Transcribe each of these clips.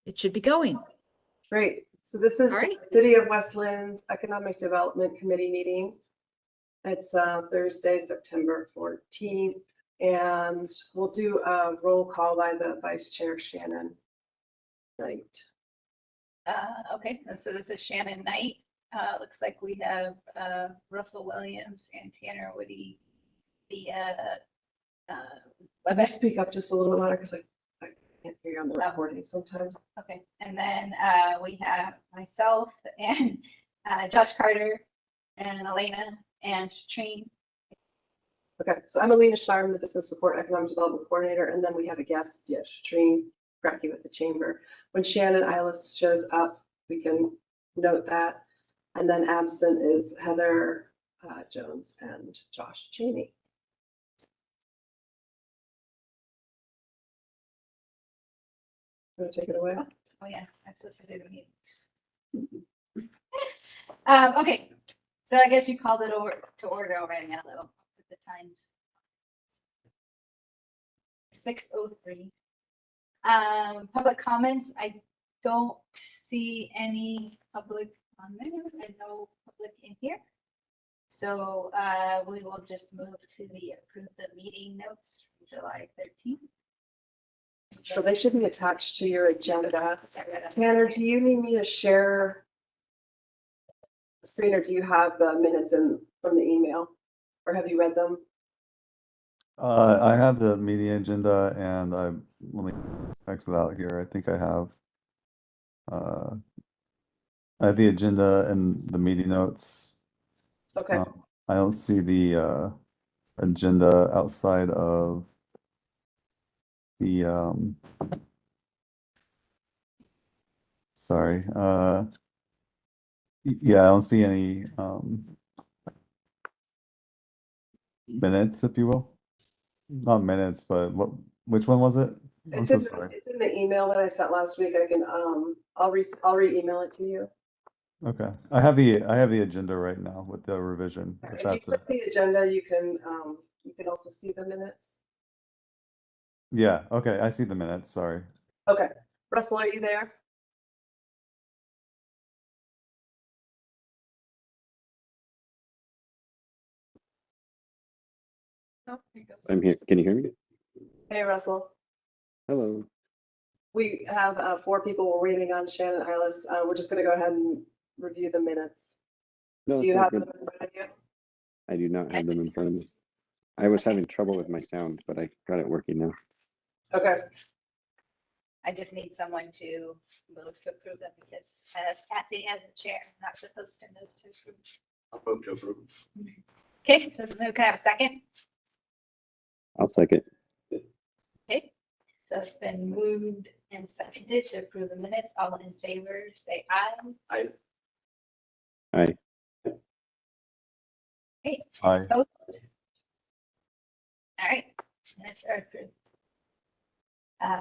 it should be going. Great. So this is All right. the City of West Lynn's Economic Development Committee meeting. It's Thursday, September 14th, and we'll do a roll call by the Vice Chair, Shannon Knight. Okay, so this is Shannon Knight. Looks like we have Russell Williams and Tanner Woody via Let me WebEx. speak up just a little louder because I can't hear you on the recording sometimes. Okay, and then we have myself and Josh Carter and Elena and Shatrine. Okay, so I'm Alina Shire, I'm the Business Support Economic Development Coordinator, and then we have a guest, Shatrine Gracky with the Chamber. When Shannon Eilis shows up, we can note that. And then absent is Heather Jones and Josh Cheney. Want to take it away? Oh yeah, I'm supposed to do the meetings. Okay, so I guess you called it over to order already now though, with the times. 6:03. Public comments, I don't see any public on there and no public in here. So we will just move to the approve the meeting notes from July 13th. So they should be attached to your agenda. Tanner, do you need me to share screen or do you have the minutes from the email? Or have you read them? I have the meeting agenda and let me exit out here. I think I have the agenda and the meeting notes. Okay. I don't see the agenda outside of the sorry. Yeah, I don't see any minutes, if you will. Not minutes, but which one was it? I'm so sorry. It's in the email that I sent last week. I can I'll re-email it to you. Okay. I have the agenda right now with the revision. If If you that's it. click the agenda, you can also see the minutes. Yeah, okay, I see the minutes, sorry. Okay. Russell, are you there? Oh, here goes. I'm here. Can you hear me? Hey, Russell. Hello. We have 4 people. We're waiting on Shannon Eilis. We're just going to go ahead and review the minutes. No, Do you sounds have good. them in front of you? I do not have them in front of me. I was having trouble with my sound, but I got it working now. Okay. I just need someone to move to approve them because Kathy as a chair, I'm not supposed to move to approve. I'll vote to approve. Okay, so can I have a second? I'll second. Okay, so it's been moved and seconded to approve the minutes. All in favor, say aye. Aye. Okay, Aye. opposed? All right, minutes are approved.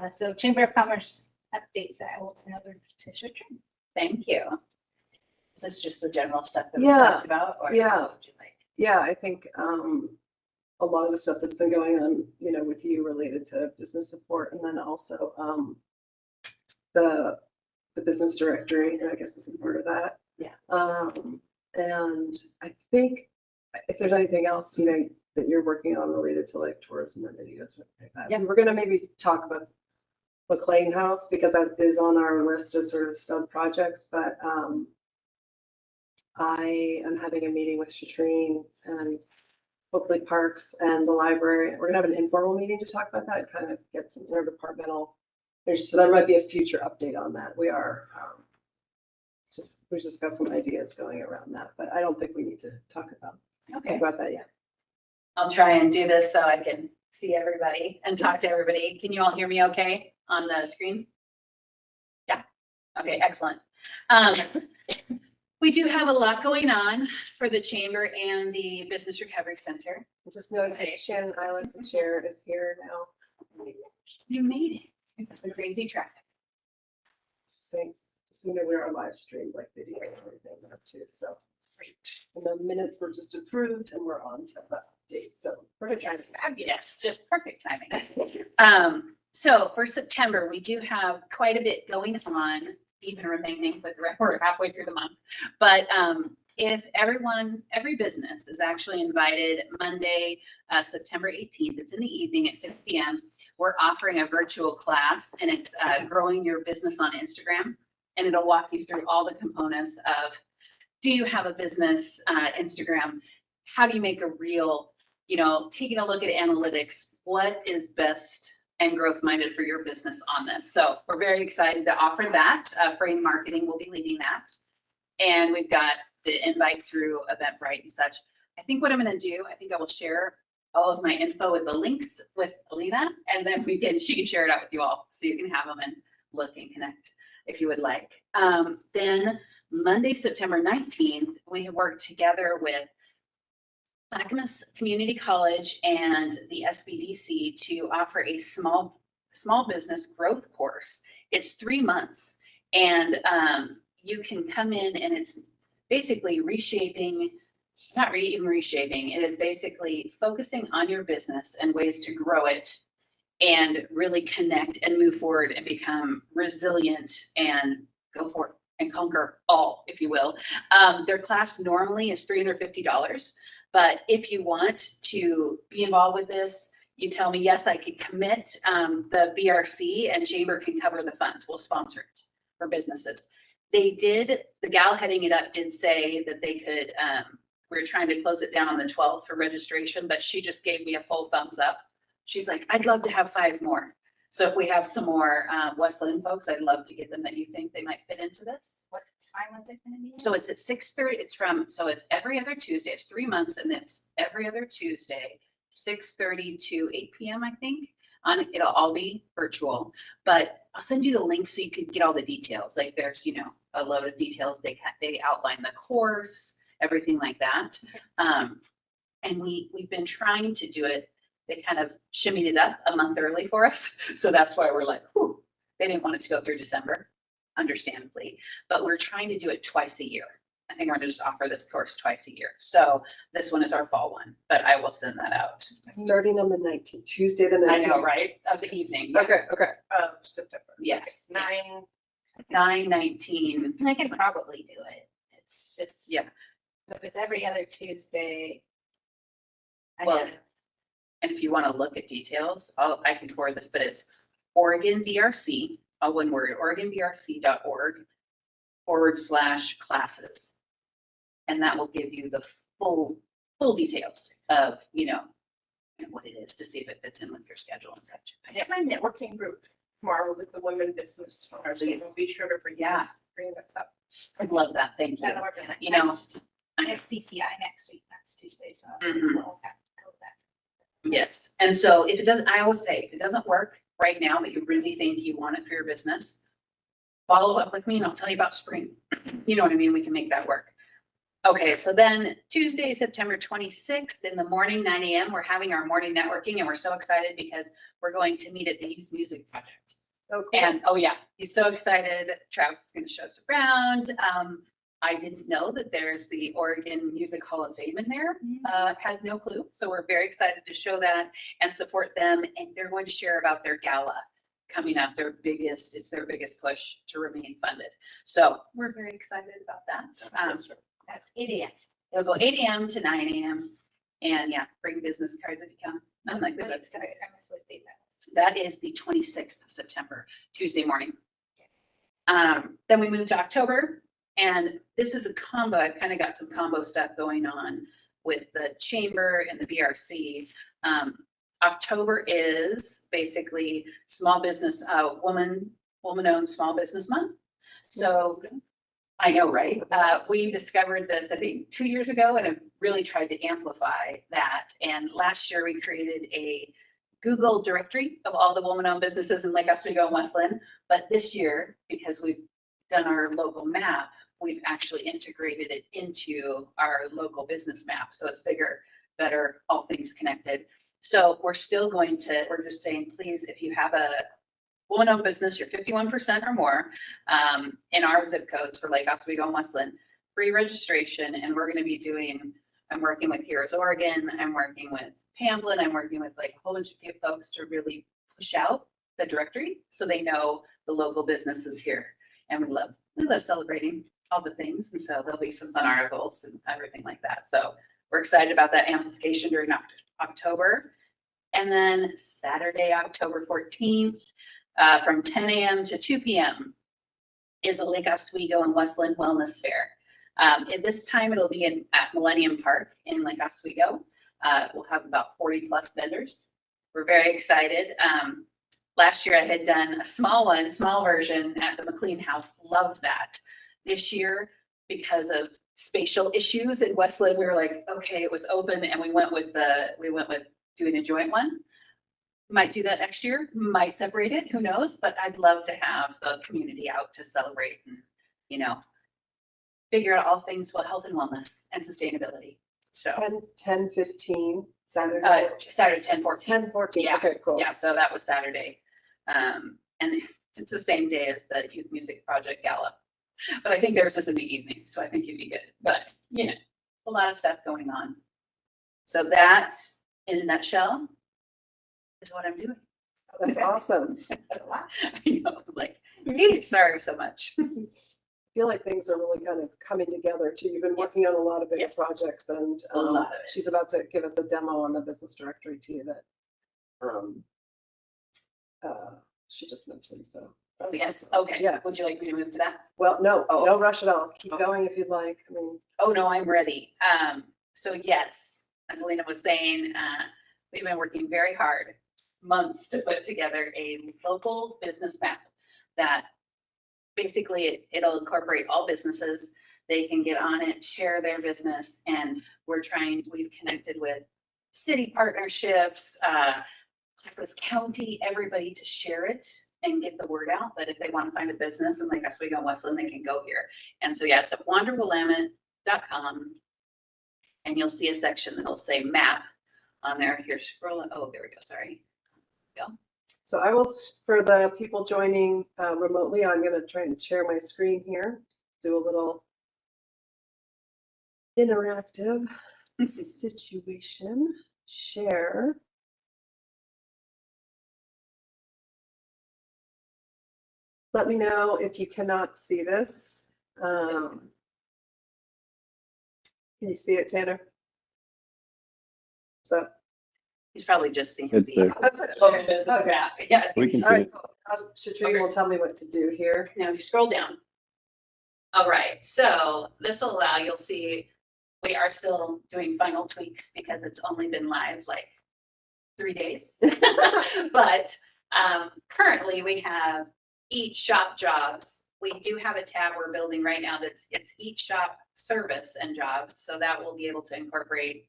So Chamber of Commerce updates, I will turn over to Shatrine. Thank you. Is this just the general stuff that we Yeah, talked about? Or yeah. what would you like? Yeah, I think a lot of the stuff that's been going on, with you related to business support, and then also the business directory, I guess, is a part of that. Yeah. And I think if there's anything else, that you're working on related to like tourism or videos, Yeah. we're gonna maybe talk about McLean House because that is on our list of sort of sub projects, but I am having a meeting with Shatrine and hopefully Parks and the library. We're gonna have an informal meeting to talk about that, kind of get some interdepartmental. So there might be a future update on that. We are, we just got some ideas going around that, but I don't think we need to talk about that yet. I'll try and do this so I can see everybody and talk to everybody. Can you all hear me okay on the screen? Yeah. Okay, excellent. We do have a lot going on for the Chamber and the Business Recovery Center. Just note that Shannon Eilis, the chair, is here now. You made it. It's been crazy traffic. Thanks. So we're on live stream, like video and everything now too. So Great. and the minutes were just approved and we're on to the update. So perfect. Yes, fabulous. Just perfect timing. So for September, we do have quite a bit going on, even remaining with, we're halfway through the month. But if every business is actually invited Monday, September 18th, it's in the evening at 6 p.m. We're offering a virtual class, and it's growing your business on Instagram. And it'll walk you through all the components of, do you have a business Instagram? How do you make a reel? You know, taking a look at analytics, what is best and growth minded for your business on this. So we're very excited to offer that. Frame Marketing will be leading that. And we've got the invite through Eventbrite and such. I think what I'm going to do, I think I will share all of my info with the links with Alina, and then she can share it out with you all so you can have them and look and connect if you would like. Then Monday, September 19th, we have worked together with Clackamas Community College and the SBDC to offer a small business growth course. It's 3 months, and you can come in, and it's basically reshaping, not even reshaping, it is basically focusing on your business and ways to grow it and really connect and move forward and become resilient and go forth and conquer all, if you will. Their class normally is $350, but if you want to be involved with this, you tell me, yes, I could commit. The BRC and Chamber can cover the funds. We'll sponsor it for businesses. The gal heading it up did say that they could, we were trying to close it down on the 12th for registration, but she just gave me a full thumbs up. She's like, I'd love to have 5 more. So if we have some more West Linn folks, I'd love to get them that you think they might fit into this. What time was it going to be? So it's at 6:30. So it's every other Tuesday. It's 3 months, and it's every other Tuesday, 6:30 to 8 p.m. I think. It'll all be virtual, but I'll send you the link so you can get all the details. Like there's, a load of details. They outline the course, everything like that. And we've been trying to do it. They kind of shimmied it up a month early for us. So that's why we're like, whew, they didn't want it to go through December, understandably, but we're trying to do it twice a year. I think we're gonna just offer this course twice a year. So this one is our fall one, but I will send that out. Starting on the 19th, Tuesday, the 19th. I know, right? Of the evening. Yeah. Okay. September. Yes. Okay, 9/19. I can probably do it. It's just. Yeah. If it's every other Tuesday. Well, and if you want to look at details, I can forward this, but it's Oregon BRC, all one word, OregonBRC.org/classes. And that will give you the full details of, what it is to see if it fits in with your schedule and such. I have my networking group tomorrow with the women business owners, so we'll be sure to bring this up. I'd love that. Thank you. That'll work. I I have CCI next week. That's Tuesday, so Mhm. we'll have to go with that. Yes. And so if it doesn't, I always say, if it doesn't work right now, but you really think you want it for your business, follow up with me and I'll tell you about spring. You know what I mean? We can make that work. Okay. So then Tuesday, September 26th in the morning, 9 a.m., we're having our morning networking, and we're so excited because we're going to meet at the Youth Music Project. Oh, cool. And he's so excited. Travis is going to show us around. I didn't know that there's the Oregon Music Hall of Fame in there. Had no clue. So we're very excited to show that and support them. And they're going to share about their gala coming up. It's their biggest push to remain funded. So we're very excited about that. That's 8 a.m. It'll go 8 a.m. to 9 a.m. And bring business cards if you come. I'm like, Really that's excited. I missed what date that was. that is the 26th of September, Tuesday morning. Then we move to October, and this is a combo. I've kind of got some combo stuff going on with the Chamber and the BRC. October is basically small business, woman-owned small business month. So I know, right? We discovered this, I think, 2 years ago, and have really tried to amplify that. And last year we created a Google directory of all the woman-owned businesses in Lake Oswego and West Linn. But this year, because we've done our local map, we've actually integrated it into our local business map. So it's bigger, better, all things connected. So we're just saying, please, if you have a woman-owned business, you're 51% or more in our zip codes for Lake Oswego and West Linn, free registration. And we're going to be I'm working with Heroes Oregon. I'm working with Pamplin. I'm working with like a whole bunch of folks to really push out the directory, so they know the local businesses here. And we love celebrating all the things. And so there'll be some fun articles and everything like that. So we're excited about that amplification during October. And then Saturday, October 14th, from 10 a.m. to 2 p.m. is a Lake Oswego and West Linn Wellness Fair. At this time, it'll be at Millennium Park in Lake Oswego. We'll have about 40 plus vendors. We're very excited. Last year I had done a small version at the McLean House. Loved that. This year, because of spatial issues in West Linn, we were like, okay, it was open, and we went with doing a joint one. Might do that next year. Might separate it. Who knows? But I'd love to have the community out to celebrate and, you know, figure out all things about health and wellness and sustainability. So 10:15 Saturday. Saturday 10:14. 10:14. Yeah. Okay, cool. Yeah, so that was Saturday. And it's the same day as the Youth Music Project Gala. But I think theirs is in the evening, so I think you'd be good. But, you know, a lot of stuff going on. So that, in a nutshell, is what I'm doing. That's awesome. I know, like, sorry so much. I feel like things are really kind of coming together too. You've been working on a lot of big Yes. projects, and A lot of it. she's about to give us a demo on the business directory too that she just mentioned. So Yes, okay. Yeah. Would you like me to move to that? well, no, Oh. no rush at all. Keep Oh. going if you'd like. I mean, Oh, no, I'm ready. So yes, as Alina was saying, we've been working very hard, months, to put together a local business map that basically it'll incorporate all businesses. They can get on it, share their business, and we've connected with city partnerships, Clackamas County, everybody to share it and get the word out that if they want to find a business in Lake Oswego and Westland, they can go here. And so, yeah, it's at wanderwillamette.com, and you'll see a section that'll say map on there. Here, scroll. Oh, there we go. Sorry. Go. so I will, for the people joining remotely, I'm going to try and share my screen here, do a little interactive situation, share. Let me know if you cannot see this. Can you see it, Tanner? So, He's probably just seeing It's there. that's it. local business Okay. map. Yeah. We can All see right, it. cool. Shatrine will tell me what to do here. Now, if you scroll down. All right, so this will allow, you'll see, we are still doing final tweaks because it's only been live like 3 days. But currently we have Eat Shop Jobs. We do have a tab we're building right now it's Eat Shop Service and Jobs. So that will be able to incorporate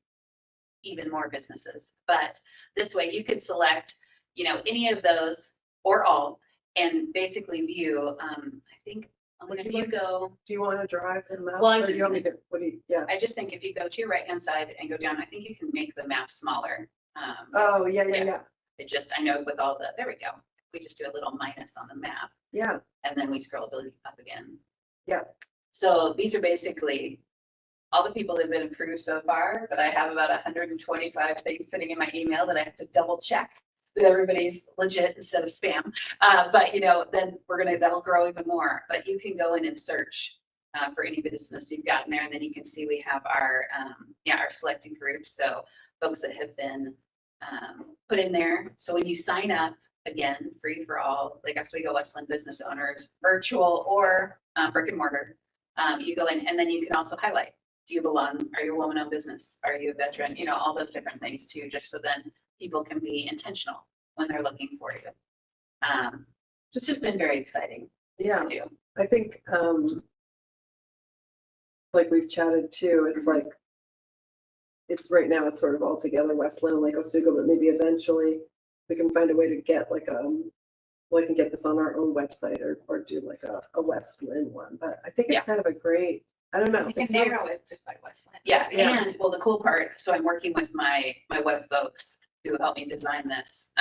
even more businesses. But this way you could select, you know, any of those or all and basically view, I think, if you go, Do you want to drive the mouse? Well, I or do you want me to, yeah. I just think if you go to your right-hand side and go down, I think you can make the map smaller. Oh, yeah. It just, I know with all there we go. We just do a little minus on the map Yeah, and then we scroll up again. Yeah. So these are basically all the people that have been approved so far, but I have about 125 things sitting in my email that I have to double check that everybody's legit instead of spam. But you know, then that'll grow even more. But you can go in and search for any business you've got in there, and then you can see we have our selected groups. So folks that have been put in there. So when you sign up, again, free for all, Lake Oswego Westland business owners, virtual or brick and mortar, you go in, and then you can also highlight. Do you belong? Are you a woman-owned business? Are you a veteran? You know, all those different things too, just so then people can be intentional when they're looking for you. It's just been very exciting yeah. to do. I think, like we've chatted too, it's like, it's right now, it's sort of all together, Westland, Lake Oswego, but maybe eventually we can find a way to get like, we can get this on our own website or do like a Westland one. But I think it's Yeah. kind of a great, I don't know. You can it's really- narrow it just by Westland. Yeah, Yeah. and well, the cool part, so I'm working with my web folks who helped me design this.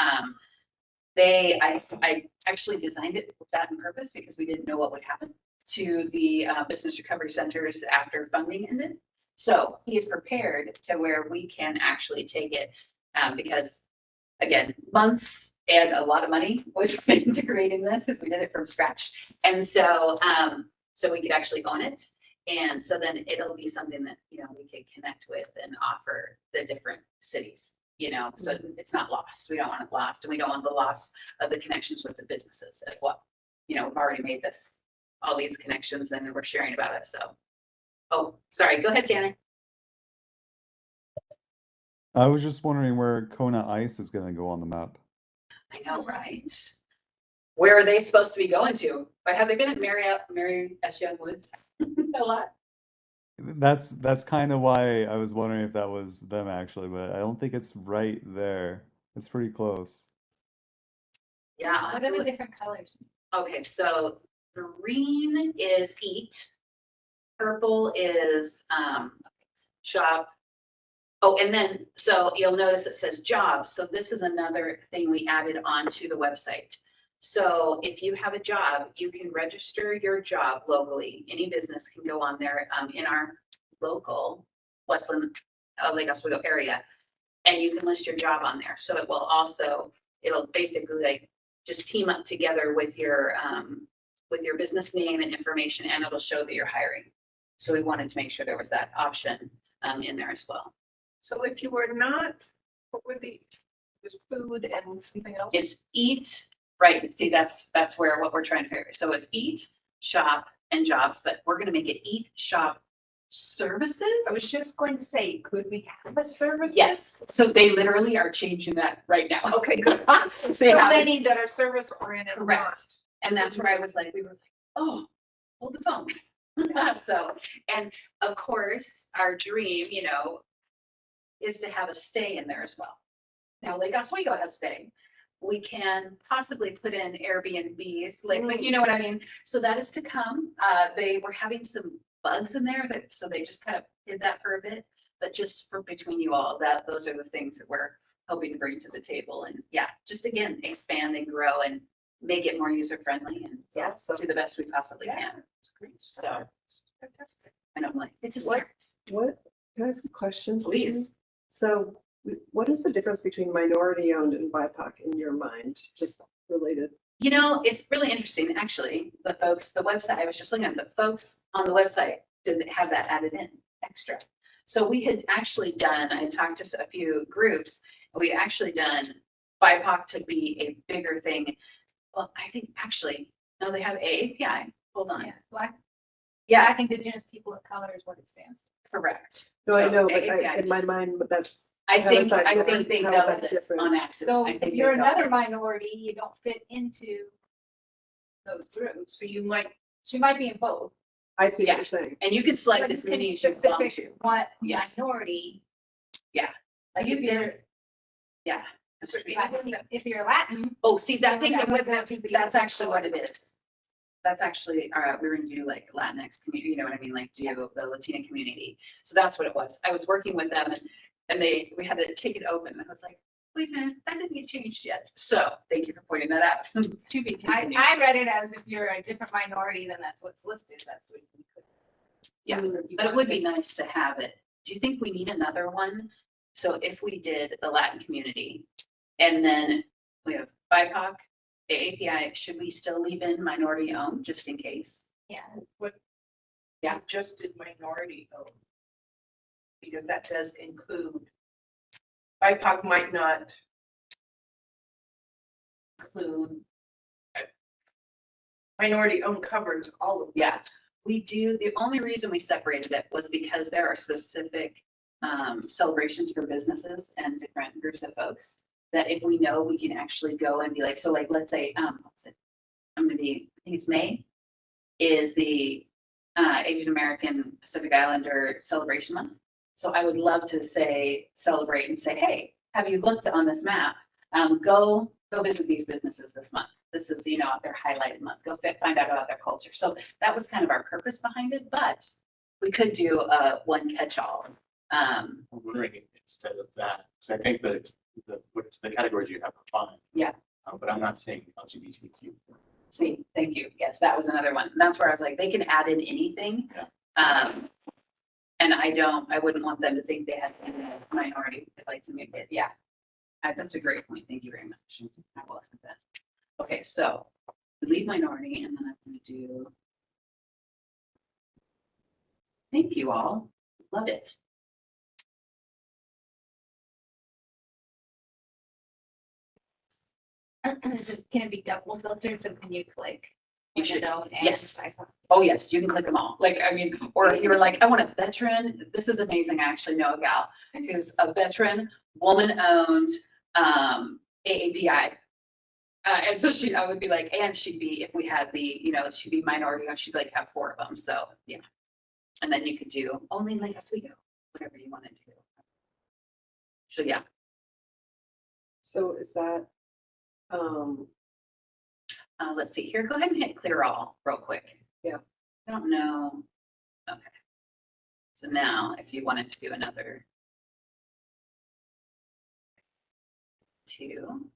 I actually designed it with that on purpose because we didn't know what would happen to the business recovery centers after funding ended. So he is prepared to where we can actually take it because again, months and a lot of money was put into creating this because we did it from scratch. And so, so we could actually own it. And so then it'll be something that, you know, we could connect with and offer the different cities, you know, so it's not lost. We don't want it lost, and we don't want the loss of the connections with the businesses as well. You know, we've already made this, all these connections, and we're sharing about it. So, oh, sorry, go ahead, Tanner. I was just wondering where Kona Ice is gonna go on the map. I know, right? Where are they supposed to be going to? Or have they been at Mary S. Young Woods a lot? That's kind of why I was wondering if that was them actually, but I don't think it's right there. It's pretty close. Yeah. I'll have What to are the look. different colors? Okay, so green is eat. Purple is shop. Oh, and then, so you'll notice it says jobs. So this is another thing we added onto the website. So if you have a job, you can register your job locally. Any business can go on there in our local Westland, Lake Oswego area, and you can list your job on there. So it will also, it'll basically like just team up together with your business name and information, and it'll show that you're hiring. So we wanted to make sure there was that option in there as well. So if you were not, what were the, it was food and something else? It's eat, right? See, that's where what we're trying to figure. So it's eat, shop, and jobs, but we're gonna make it eat, shop, services. I was just going to say, could we have a service? Yes, so they literally are changing that right now. Okay, good. They So have it. many that are service oriented. Correct. And that's where I was like, we were like, oh, hold the phone. So, and of course, our dream, you know, is to have a stay in there as well. Now, Lake Oswego has stay. We can possibly put in Airbnbs, like, but you know what I mean? So that is to come. They were having some bugs in there that, so they just kind of hid that for a bit. But just for between you all, that those are the things that we're hoping to bring to the table. And yeah, just again, expand and grow and make it more user friendly, and yeah, so do the best we possibly can. So, and I'm like, it's a start. What, can I ask a question? Please. So what is the difference between minority owned and BIPOC in your mind? Just related. You know, it's really interesting, actually. The website, I was just looking at the folks on the website didn't have that added in extra. So we had actually done, I talked to a few groups, and we'd actually done BIPOC to be a bigger thing. Well, I think actually, no, they have AAPI. Hold on. Yeah, Black Yeah, Indigenous People of Color is what it stands for. correct. No, I So know, but AAPI. in my mind, but that's. I how is think that they different? How is doubled that it different? on accident. So I think if they you're doubled another it. minority, you don't fit into those groups. So you might, She might be in both. I see Yeah. what you're saying. And you can select but as you many can as you belong to. specific What Yes. minority? Like if you're, yeah. If you're Latin, Oh, see, I think that would that's be actually what it is. That's actually, we're gonna do like Latinx community, you know what I mean, like do the Latina community. So that's what it was. I was working with them and we had to take it open. I was like, wait a minute, that didn't get changed yet. So thank you for pointing that out. To be continued. I read it as if you're a different minority, then that's what's listed. That's what we could. Yeah, but it would be nice to have it. Do you think we need another one? So if we did the Latin community and then we have BIPOC, AAPI, should we still leave in minority owned just in case? Yeah. Yeah. just did minority owned. Because that does include, BIPOC might not include. Minority owned covers all of. Yeah, we do. The only reason we separated it was because there are specific celebrations for businesses and different groups of folks that if we know, we can actually go and be like, so like, let's say, what's it? I'm gonna be, I think it's May, is the Asian American Pacific Islander Celebration Month. So I would love to say, celebrate and say, hey, have you looked on this map? Go visit these businesses this month. This is, you know, their highlighted month. Go find out about their culture. So that was kind of our purpose behind it, but we could do a one catch-all. I'm wondering if instead of that, because I think that the categories you have are fine. Yeah. But I'm not seeing LGBTQ. See, thank you. Yes, that was another one. That's where I was like, they can add in anything. Yeah. And I wouldn't want them to think they had a minority. I'd like to make it, yeah. That's a great point. Thank you very much. I will add that. Okay, so leave minority and then I'm gonna do. Thank you all. Love it. Can it be double filtered? So can you click? You should. window and Yes. icon? Oh, yes, you can click them all. Like, I mean, or if you were like, I want a veteran, this is amazing. I actually know a gal who's a veteran, woman-owned, AAPI. And so I would be like, and she'd be, if we had the, you know, she'd be minority, and she'd like have 4 of them. So, yeah. And then you could do only Lake Oswego, whatever you want to do. So, yeah. So is that, Let's see here. Go ahead and hit clear all real quick. Yeah. I don't know. Okay. So now if you wanted to do another 2,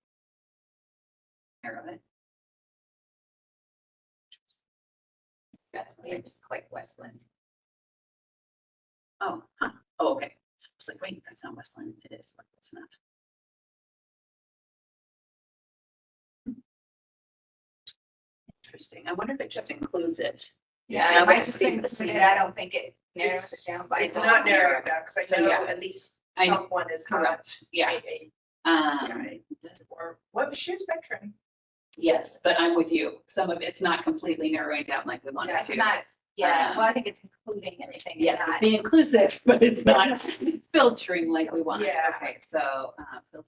arrow it. Yeah, just click Westland. Oh, huh. Oh, okay. I was like, wait, that's not Westland. It is. It's not. Interesting. I wonder if it just includes it. Yeah, I I might would just see include this. it. I don't think it narrows it down by. It's not narrowed down, because So, I know yeah. at least I know. top one is not Correct. Yeah. a- or what was she a veteran? Yes, but I'm with you. Some of it's not completely narrowing down like we wanted Yeah, it's to. not, yeah, well, I think it's including everything. Yes, not- it's being inclusive, but it's not filtering like we wanted. Yeah. Okay, so, filter.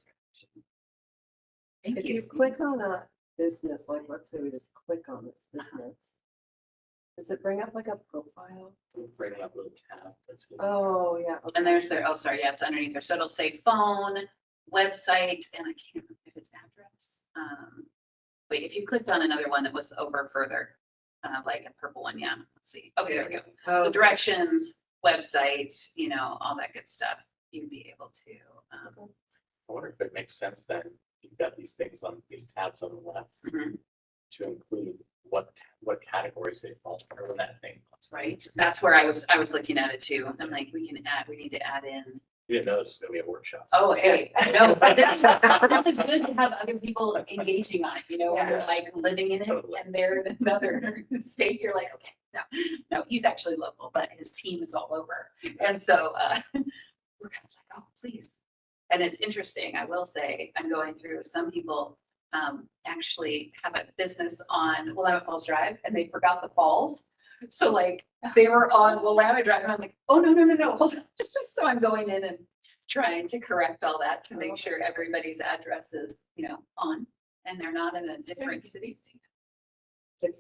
Thank if you. you click on a business, like let's say we just click on this business, does it bring up like a profile? Bring up a little tab. That's good. Oh, yeah. okay. And there's their, oh, sorry, yeah, it's underneath there. So it'll say phone, website, and I can't remember if it's address. Wait, if you clicked on another one that was over further, like a purple one, yeah, let's see. Okay, there we go. Oh, So directions, website, you know, all that good stuff. You'd be able to, I wonder if it makes sense then, you've got these things on, these tabs on the left mhm, to include what categories they fall under when that thing. pops up. right? That's where I was looking at it too. I'm like, we need to add in. You didn't know this was gonna be a workshop. Oh, hey, no, but this is good to have other people engaging on it, you know, when you're like living in it Totally. and they're in another state, you're like, okay, no, he's actually local, but his team is all over. And so, we're kind of like, oh, please. And it's interesting, I will say, I'm going through, some people, actually have a business on Willamette Falls Drive and they forgot the falls. So like, they were on Willamette Drive and I'm like, oh, no, hold on. So I'm going in and trying to correct all that to make sure everybody's address is, you know, on and they're not in a different city.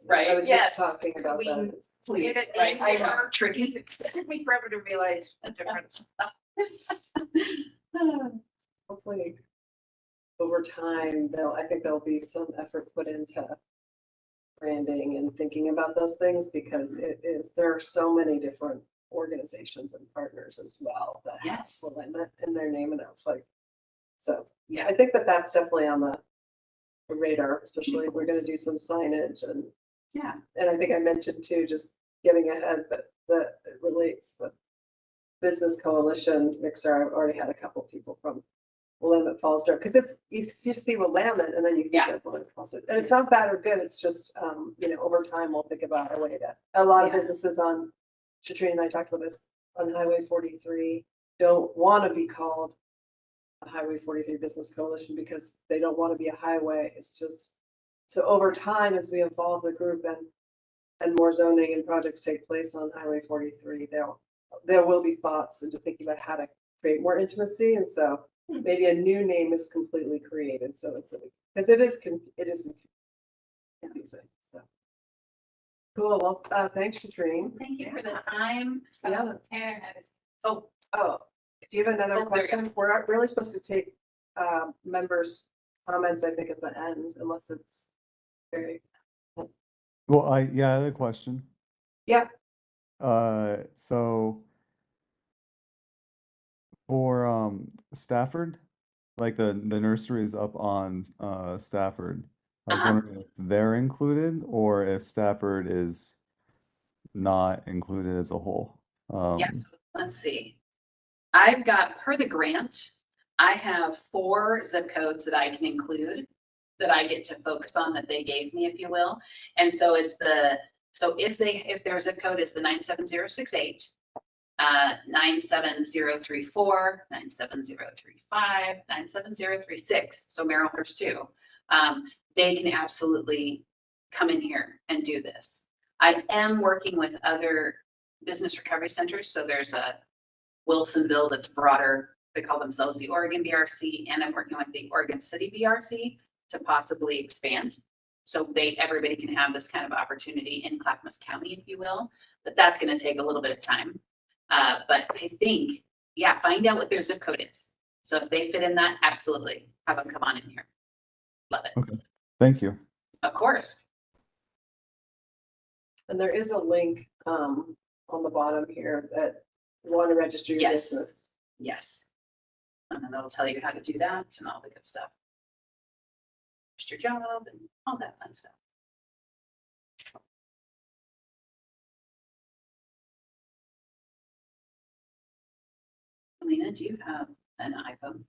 Right, I was yes. just talking about We- that. It's- Please, It- right, I know, it- tricky. It took me forever to realize the difference. Hopefully, over time, I think there'll be some effort put into branding and thinking about those things, because there are so many different organizations and partners as well that have Yes. Willamette in their name, and it's like, so, Yeah. I think that's definitely on the radar, especially if we're gonna do some signage Yeah, and I think I mentioned too, just getting ahead, but that it relates, the business coalition mixer, I've already had a couple people from Willamette Falls Drive, because you see Willamette and then you think Yeah. of Willamette Falls. And it's not bad or good, it's just, you know, over time, we'll think about a way to, a lot of Yeah. businesses on, Shatrina and I talked about this, on Highway 43, don't want to be called a Highway 43 Business Coalition because they don't want to be a highway. It's just, so over time, as we evolve the group and more zoning and projects take place on Highway 43, there will be thoughts into thinking about how to create more intimacy. And so maybe a new name is completely created. So it's, because it is confusing. So cool. Well, thanks, Shatrina. thank you for the time. Yeah. Tanner had his- Oh, If you have another Oh, there you go. question, we're not really supposed to take members' comments, I think, at the end, unless it's very, Well, I had a question. yeah. So for Stafford, like the nursery is up on Stafford. I was Uh-huh. wondering if they're included or if Stafford is not included as a whole. yes, let's see. I've got, per the grant, I have 4 zip codes that I can include, that I get to focus on, that they gave me, if you will. And so it's so if their zip code is the 97068, 97034, 97035, 97036, so Merrillhurst too, they can absolutely come in here and do this. I am working with other business recovery centers. So there's a Wilsonville that's broader. They call themselves the Oregon BRC, and I'm working with the Oregon City BRC to possibly expand. So everybody can have this kind of opportunity in Clackamas County, if you will, but that's going to take a little bit of time. But I think, yeah, find out what their zip code is. So if they fit in that, absolutely have them come on in here. Love it. Okay, thank you. Of course. And there is a link on the bottom here that you want to register your Yes. business. Yes. And then it'll tell you how to do that and all the good stuff. Just your job and all that fun stuff. Lena, do you have an iPhone?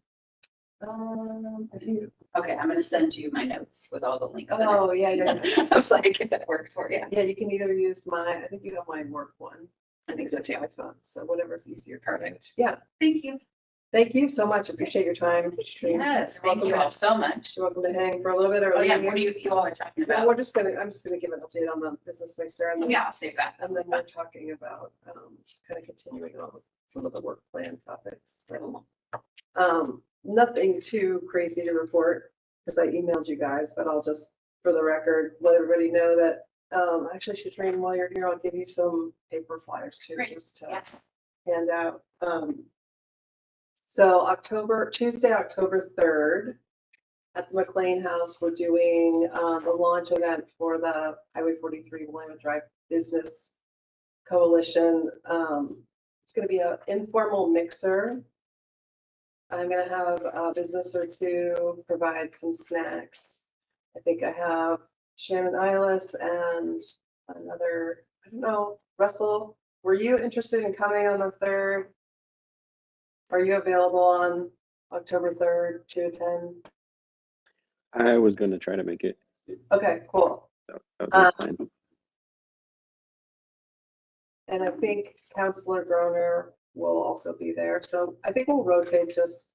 I do. Okay, I'm gonna send you my notes with all the links. Oh, yeah. I was like, if that works for you. Yeah, you can either use I think you have my work one. I think so It's too. iPhone, so whatever's easier. Perfect. Yeah. Thank you. Thank you so much. Appreciate your time. Katrina. Yes, You're thank welcome you to- all so much. You're welcome to hang for a little bit or Oh yeah, leave what are here. you all are talking Well, about? I'm just gonna give an update on the business mixer and then, Yeah, I'll save that. and then we're talking about kind of continuing on with some of the work plan topics. Nothing too crazy to report because I emailed you guys, but I'll just, for the record, let everybody know that actually, Shatrine, while you're here, I'll give you some paper flyers too, Great. just to Yeah. hand out. So Tuesday, October 3rd, at the McLean House, we're doing the launch event for the Highway 43 Willamette Drive Business Coalition. It's going to be an informal mixer. I'm going to have a business or two provide some snacks. I think I have Shannon Eilis and another, I don't know, Russell, were you interested in coming on the 3rd? Are you available on October 3rd to attend? I was gonna try to make it. Okay, cool. That was my plan. And I think Counselor Groner will also be there. So I think we'll rotate just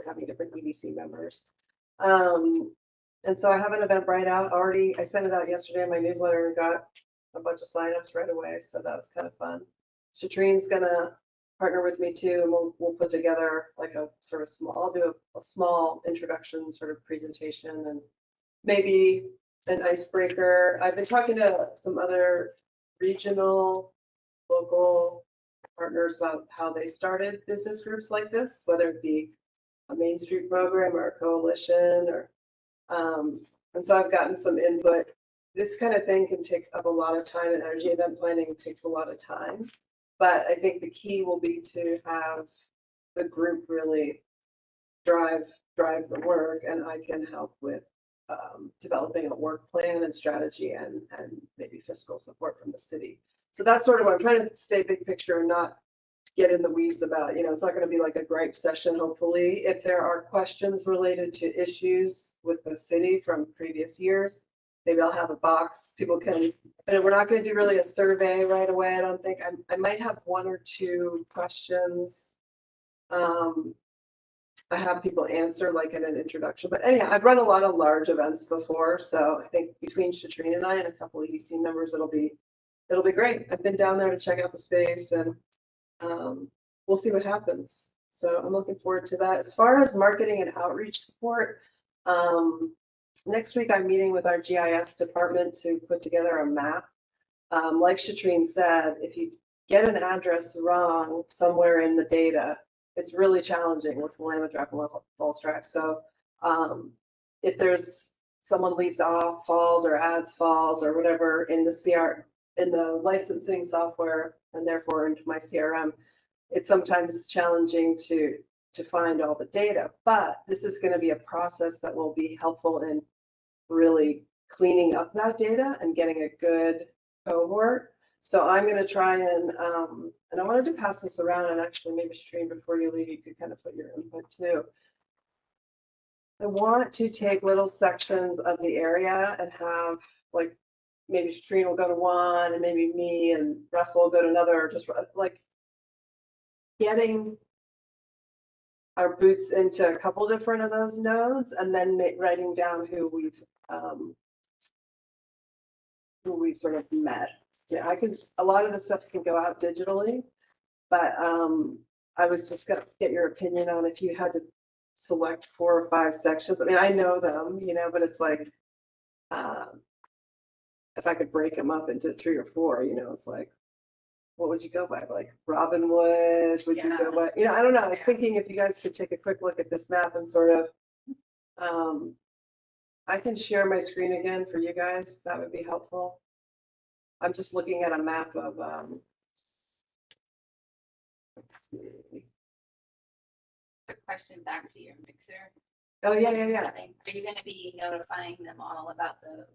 having different EDC members. And so I have an Eventbrite out already. I sent it out yesterday in my newsletter and got a bunch of signups right away. So that was kind of fun. Shatrine's gonna partner with me too, and we'll put together like a sort of I'll do a small introduction sort of presentation and maybe an icebreaker. I've been talking to some other regional, local partners about how they started business groups like this, whether it be a Main Street program or a coalition or, and so I've gotten some input. This kind of thing can take up a lot of time, and energy. Event planning takes a lot of time. But I think the key will be to have the group really drive the work, and I can help with developing a work plan and strategy and maybe fiscal support from the city. So that's sort of what I'm trying to stay big picture and not get in the weeds about, it's not going to be like a gripe session, hopefully. If there are questions related to issues with the city from previous years, maybe I'll have a box people can, and we're not going to do really a survey right away. I don't think I might have 1 or 2 questions. I have people answer like in an introduction, but anyhow, I've run a lot of large events before. So I think between Shatrine and I and a couple of EDC members, it'll be great. I've been down there to check out the space and we'll see what happens. So I'm looking forward to that. As far as marketing and outreach support, next week I'm meeting with our GIS department to put together a map. Like Shatrine said, if you get an address wrong somewhere in the data, it's really challenging with Willamette Drive and Falls Drive. So if there's someone leaves off Falls or adds Falls or whatever in the licensing software and therefore into my CRM, it's sometimes challenging to find all the data. But this is going to be a process that will be helpful in really cleaning up that data and getting a good cohort. So I'm gonna try and I wanted to pass this around, and actually maybe Shereen, before you leave, you could kind of put your input too. I want to take little sections of the area and have like, maybe Shereen will go to one and maybe me and Russell will go to another, just like getting our boots into a couple different of those nodes and then writing down who we've sort of met. Yeah, a lot of the stuff can go out digitally, but I was just gonna get your opinion on if you had to select 4 or 5 sections. I mean, I know them, but it's like, if I could break them up into 3 or 4, it's like, what would you go by? Like Robinwood? Would you go by? I don't know. I was thinking if you guys could take a quick look at this map and sort of, I can share my screen again for you guys. That would be helpful. I'm just looking at a map of, Quick question back to your mixer. oh, yeah. Are you gonna be notifying them all about the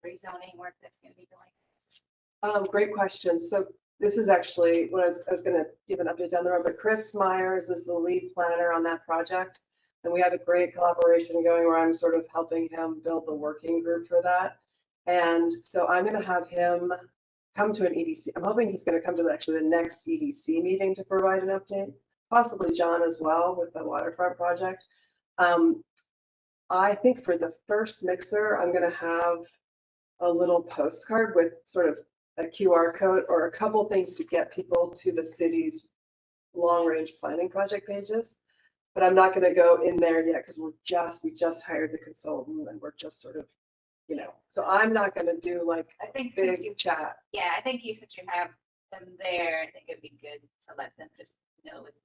rezoning work that's gonna be going? Great question. So this is actually what I was gonna give an update down the road, but Chris Myers is the lead planner on that project. And we have a great collaboration going where I'm sort of helping him build the working group for that. And so I'm gonna have him come to an EDC. I'm hoping he's gonna come to the next EDC meeting to provide an update, possibly John as well with the waterfront project. I think for the first mixer, I'm gonna have a little postcard with sort of a QR code or a couple things to get people to the city's long-range planning project pages. But I'm not going to go in there yet because we just hired the consultant and we're just sort of, so I'm not going to do like I think big chat. Yeah, I think since you have them there, I think it'd be good to let them just know it's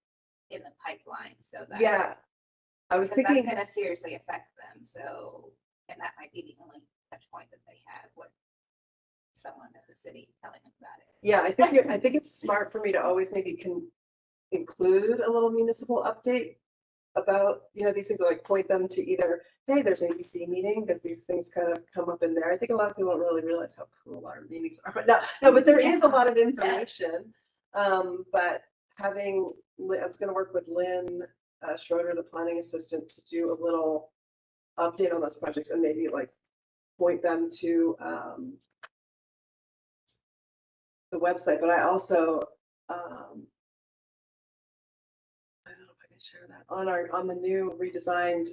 in the pipeline, so that. Yeah, I was Because thinking. that's gonna seriously affect them, so, and that might be the only touch point that they have with someone at the city telling them about it. Yeah, I think it's smart for me to always maybe include a little municipal update about, these things, like point them to either, hey, there's an ABC meeting, because these things kind of come up in there. I think a lot of people don't really realize how cool our meetings are, but but there is a lot of information. But I was gonna work with Linn Schroeder, the planning assistant, to do a little update on those projects and maybe like point them to the website. But I also, I don't know if I can share that on the new redesigned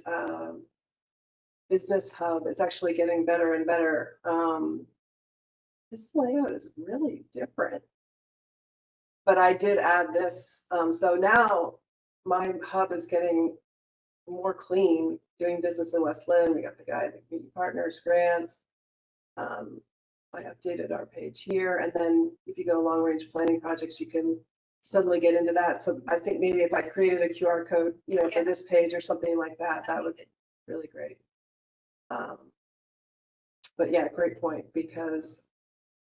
business hub. It's actually getting better and better. This layout is really different, but I did add this. So now my hub is getting more clean. Doing business in West Linn, we got the guy, the community partners grants. I updated our page here, and then if you go long range planning projects, you can suddenly get into that. So I think maybe if I created a QR code, for this page or something like that, that would be really great. But yeah, great point, because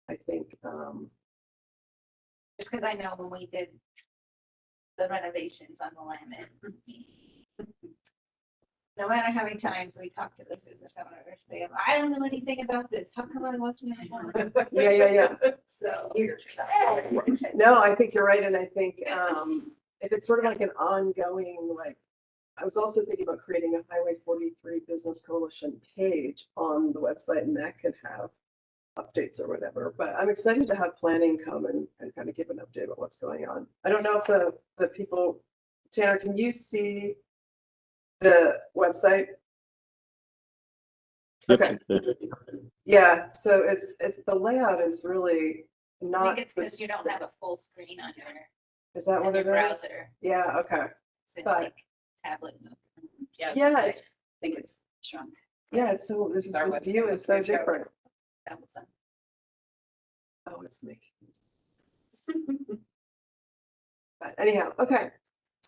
I think Just because I know when we did the renovations on the Lammet, no matter how many times we talk to the business owners, I don't know anything about this. How come I wasn't informed? yeah. So. No, I think you're right, and I think if it's sort of like an ongoing, like, I was also thinking about creating a Highway 43 Business Coalition page on the website, and that could have updates or whatever. But I'm excited to have planning come and kind of give an update about what's going on. I don't know if the people, Tanner, can you see the website? Yep, Okay. it's there. Yeah, so it's the layout is really I not. think it's because you don't have a full screen on your, Is that what it is? browser. Yeah, okay. It's in But- like tablet mode. Yeah, Yeah, I it's, think it's shrunk. yeah, it's so, this Our view website is so looks good. different. That was Oh, it's making. But anyhow, okay,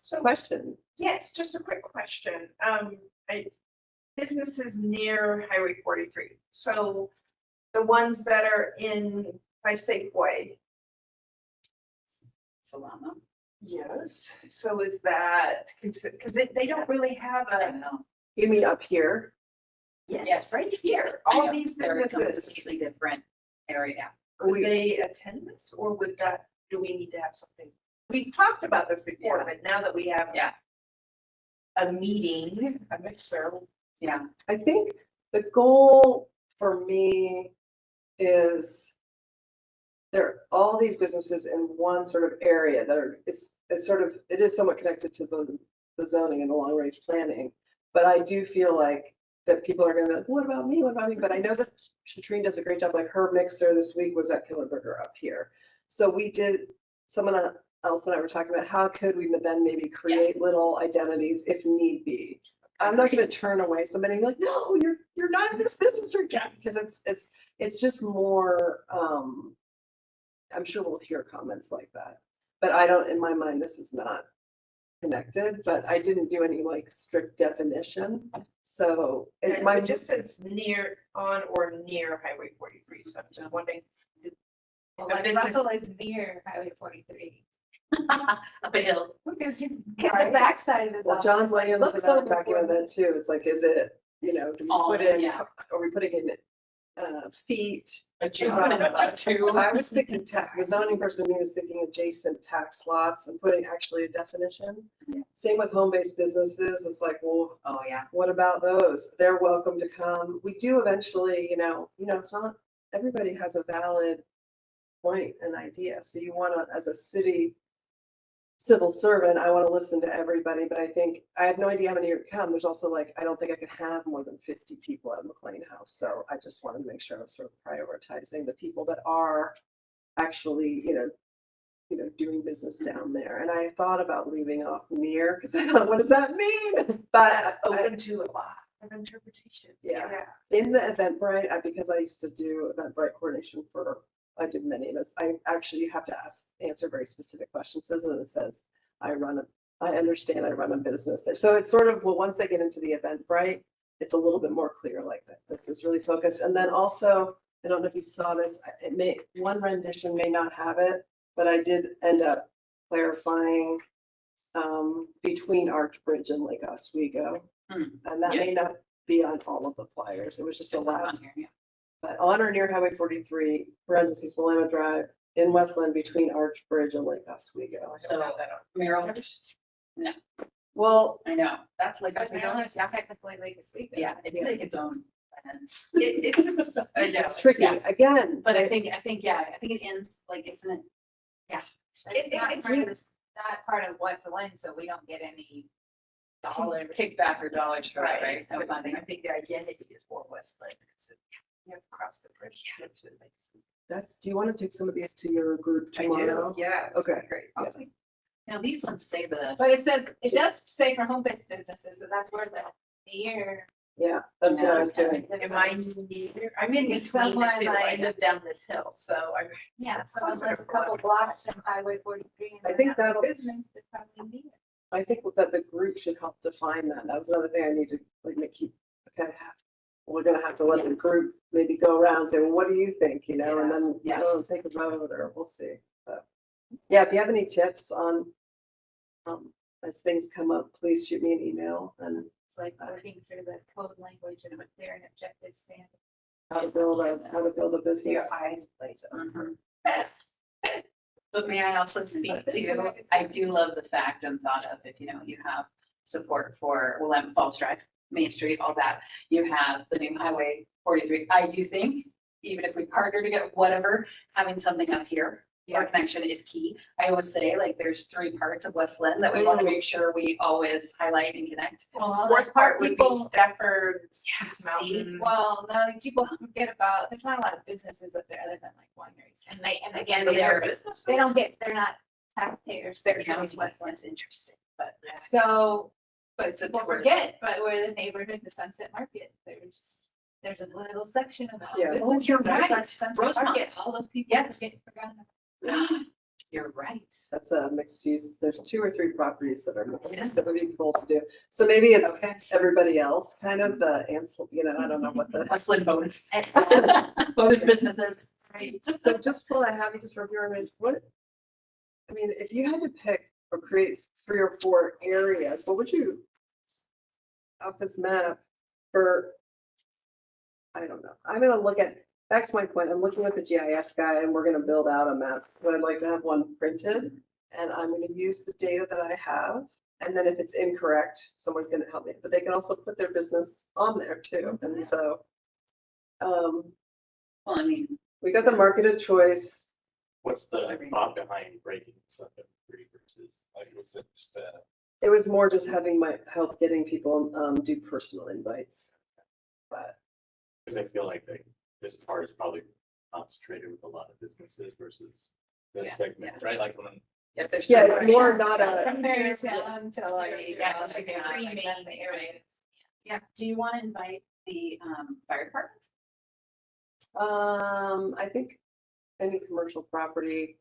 So, question. yes, just a quick question. Businesses near Highway 43. So the ones that are by Safeway. Salama. Yes. So is that, because they don't really have I a, know. You mean up here? yes, right here, I all know. these They're a businesses. completely different area. Would they attend this or would that, do we need to have something? We've talked about this before, Yeah. but now that we have Yeah. a meeting, a mixer, Yeah, I think the goal for me is there are all these businesses in one sort of area that are, it's sort of, it is somewhat connected to the zoning and the long range planning. But I do feel like that people are gonna be like, what about me? What about me? But I know that Shatrine does a great job, like her mixer this week was at Killer Burger up here. So we did, someone else and I were talking about how could we then maybe create little identities if need be. I'm not gonna turn away somebody and be like, no, you're not in this business right now, because it's just more, I'm sure we'll hear comments like that. But I don't, in my mind, this is not connected, but I didn't do any like strict definition. So it might it just says near, on or near Highway 43, so I'm just wondering. Well, a like business- Russell is near Highway 43. up a hill. Because you get the backside of his Well, office. John like, Williams looks and I were over talking about for- that too. It's like, is it, you know, do we All put in, in, yeah. are we putting in feet? A two. I was thinking, the zoning person, he was thinking adjacent tax lots and putting actually a definition. Same with home-based businesses. It's like, well, Oh, yeah. what about those? They're welcome to come. We do eventually, it's not, everybody has a valid point and idea. So you want to, as a city civil servant, I want to listen to everybody, but I think, I have no idea how many are come. There's also like, I don't think I could have more than 50 people at McLean House. So I just wanted to make sure I was sort of prioritizing the people that are actually, doing business down there. And I thought about leaving off near, because I thought, what does that mean? That's But open to a lot of interpretation. Yeah. in the Eventbrite, because I used to do Eventbrite coordination I did many of those. I actually have to answer very specific questions. And it says, I understand I run a business there. So it's sort of, well, once they get into the Eventbrite, it's a little bit more clear like that. This is really focused. And then also, I don't know if you saw this, one rendition may not have it, but I did end up clarifying between Archbridge and Lake Oswego. Hmm. And that may Yes. not be on all of the flyers. It was just a It's not on last, here, yeah. but on or near Highway 43, parentheses, Willamette Drive, in Westland between Archbridge and Lake Oswego. So Merrill, Well, I know, that's like, But we don't have technically Lake Oswego. yeah, it's Yeah. like its own plans. it's tricky. Yeah. Again, But I think, yeah, I think it ends, like, isn't it? Yeah. It's not part of this, not part of what's Linn, so we don't get any dollar. Kickback or dollars for it, right? No But funding. I think the identity is more Westland. You have to cross the bridge. to get to it. do you want to take some of these to your group tomorrow? Yeah. Okay. Great. Yeah. Now, these ones say the, But it does say for home-based businesses, so that's where the near. Yeah, that's what I was doing. Am I near? I'm in It's between the somewhere two. I like- live down this hill, so I'm. Yeah, so closer it's to a couple 11. blocks from Highway 43. I think and then that'll- Business, they're probably near. I think that the group should help define that. That was another thing I need to keep, okay. We're gonna have to let the group maybe go around and say, well, what do you think, and then, Yeah. take a vote, or we'll see. But yeah, if you have any tips on, as things come up, please shoot me an email and It's like working through the code language and a clear and objective standard. how to build a Your business. eyes plays up. Mhm. But may I also speak to, I do love the fact and thought of, if you have support for Willamette Falls Drive, Main Street, all that, you have the new Highway 43. I do think, even if we partner to get whatever, having something up here, our connection is key. I always say, like, there's 3 parts of West Linn that we want to make sure we always highlight and connect. Well, Fourth part would be people, Stafford, Yeah, East see? Mountain. well, no, like, people forget about, there's not a lot of businesses up there other than like wineries. And again, But they're they're businesses. they're not taxpayers, they're county County, Westland. that's interesting, but, So, but it's a people tourist. forget, but we're the neighborhood, the Sunset Market, there's a little section about. Yeah. Oh, you're right. Sunset Rosemont. Market, all those people. Yes. forget- forgotten about. You're right. That's a mixed use. There's 2 or 3 properties that are mixed use that would be cool to do. So maybe it's Okay. everybody else, kind of the answer, I don't know what the. Westland bonus. Bonus businesses. Right. So just while I have you, just review our minutes, if you had to pick or create 3 or 4 areas, what would you, off this map for, I don't know, I'm gonna look at back to my point, I'm looking at the GIS guy and we're gonna build out a map, but I'd like to have one printed. And I'm gonna use the data that I have, and then if it's incorrect, someone can help me, but they can also put their business on there too, and so. Well, I mean, We got the market of choice. What's the thought behind breaking this up in three versus, like, was it just It was more just having my help getting people, do personal invites. But because I feel like this part is probably concentrated with a lot of businesses versus this Yeah, segment, right? Like when, if there's. yeah, some it's more pressure- not a, From Marystown to like. Yeah, like like the green like main then the area. Yeah, do you want to invite the fire department? I think any commercial property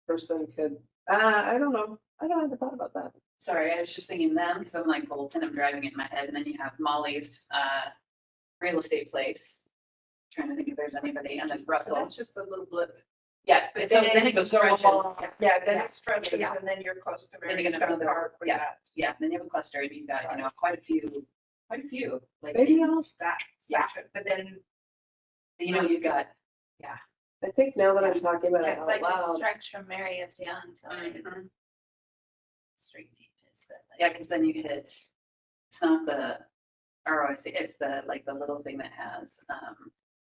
person could, I don't know. I don't have thought about that. Sorry, I was just thinking them, because I'm like Bolton, I'm driving it in my head, and then you have Molly's real estate place. Trying to think if there's anybody, and there's Russell. That's just a little blip. Yeah, but so then it goes stretches. Yeah, then Yeah. it stretches Yeah. and then you're close to Then you're gonna Marystown build Park with yeah. that. Yeah, then you have a cluster, and you've got, you know, quite a few, like, Maybe I'll, That Yeah. section, but then you know, you've got, I think now that I'm talking about Yeah, it it's out like the loud, stretch from Marystown to like mhm. Street View is, but like. Yeah, because then you hit, it's not the ROIC, it's the, like, the little thing that has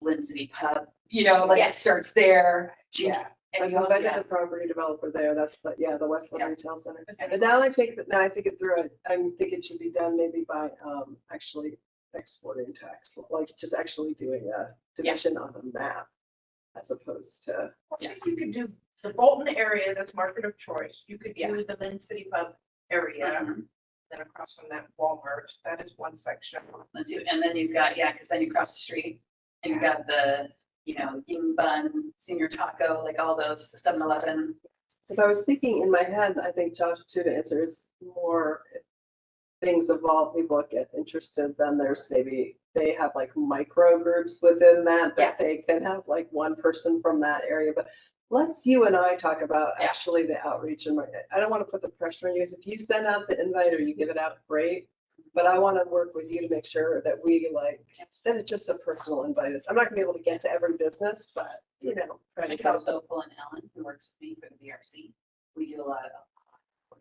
Linn City Pub, you know, like it Yes. starts there. Yeah. And I've you goes, invited yeah. the property developer there, that's the, yeah, the Westland Yeah. Retail Center. Okay. But now I think it through, I think it should be done maybe by, actually exporting text, like just actually doing a division on the map. As opposed to, I think you could do the Bolton area, that's market of choice. You could do the Linn City Pub area, Mhm. then across from that Walmart, that is one section. Let's see, and then you've got, yeah, because then you cross the street and you've got the, you know, Ying Bun, Senior Taco, like all those 7-Eleven. if I was thinking in my head, I think Josh too, to answer is more if things evolve, people get interested, then there's maybe, they have like micro groups within that, Yeah. that they can have like one person from that area, but let's you and I talk about Yeah. actually the outreach and I don't want to put the pressure on you, if you send out the invite or you give it out, great. But I want to work with you to make sure that we like, that it's just a personal invite. I'm not gonna be able to get to every business, but you know. try I to could get- also pull in Ellen, who works with me for the VRC. We do a lot of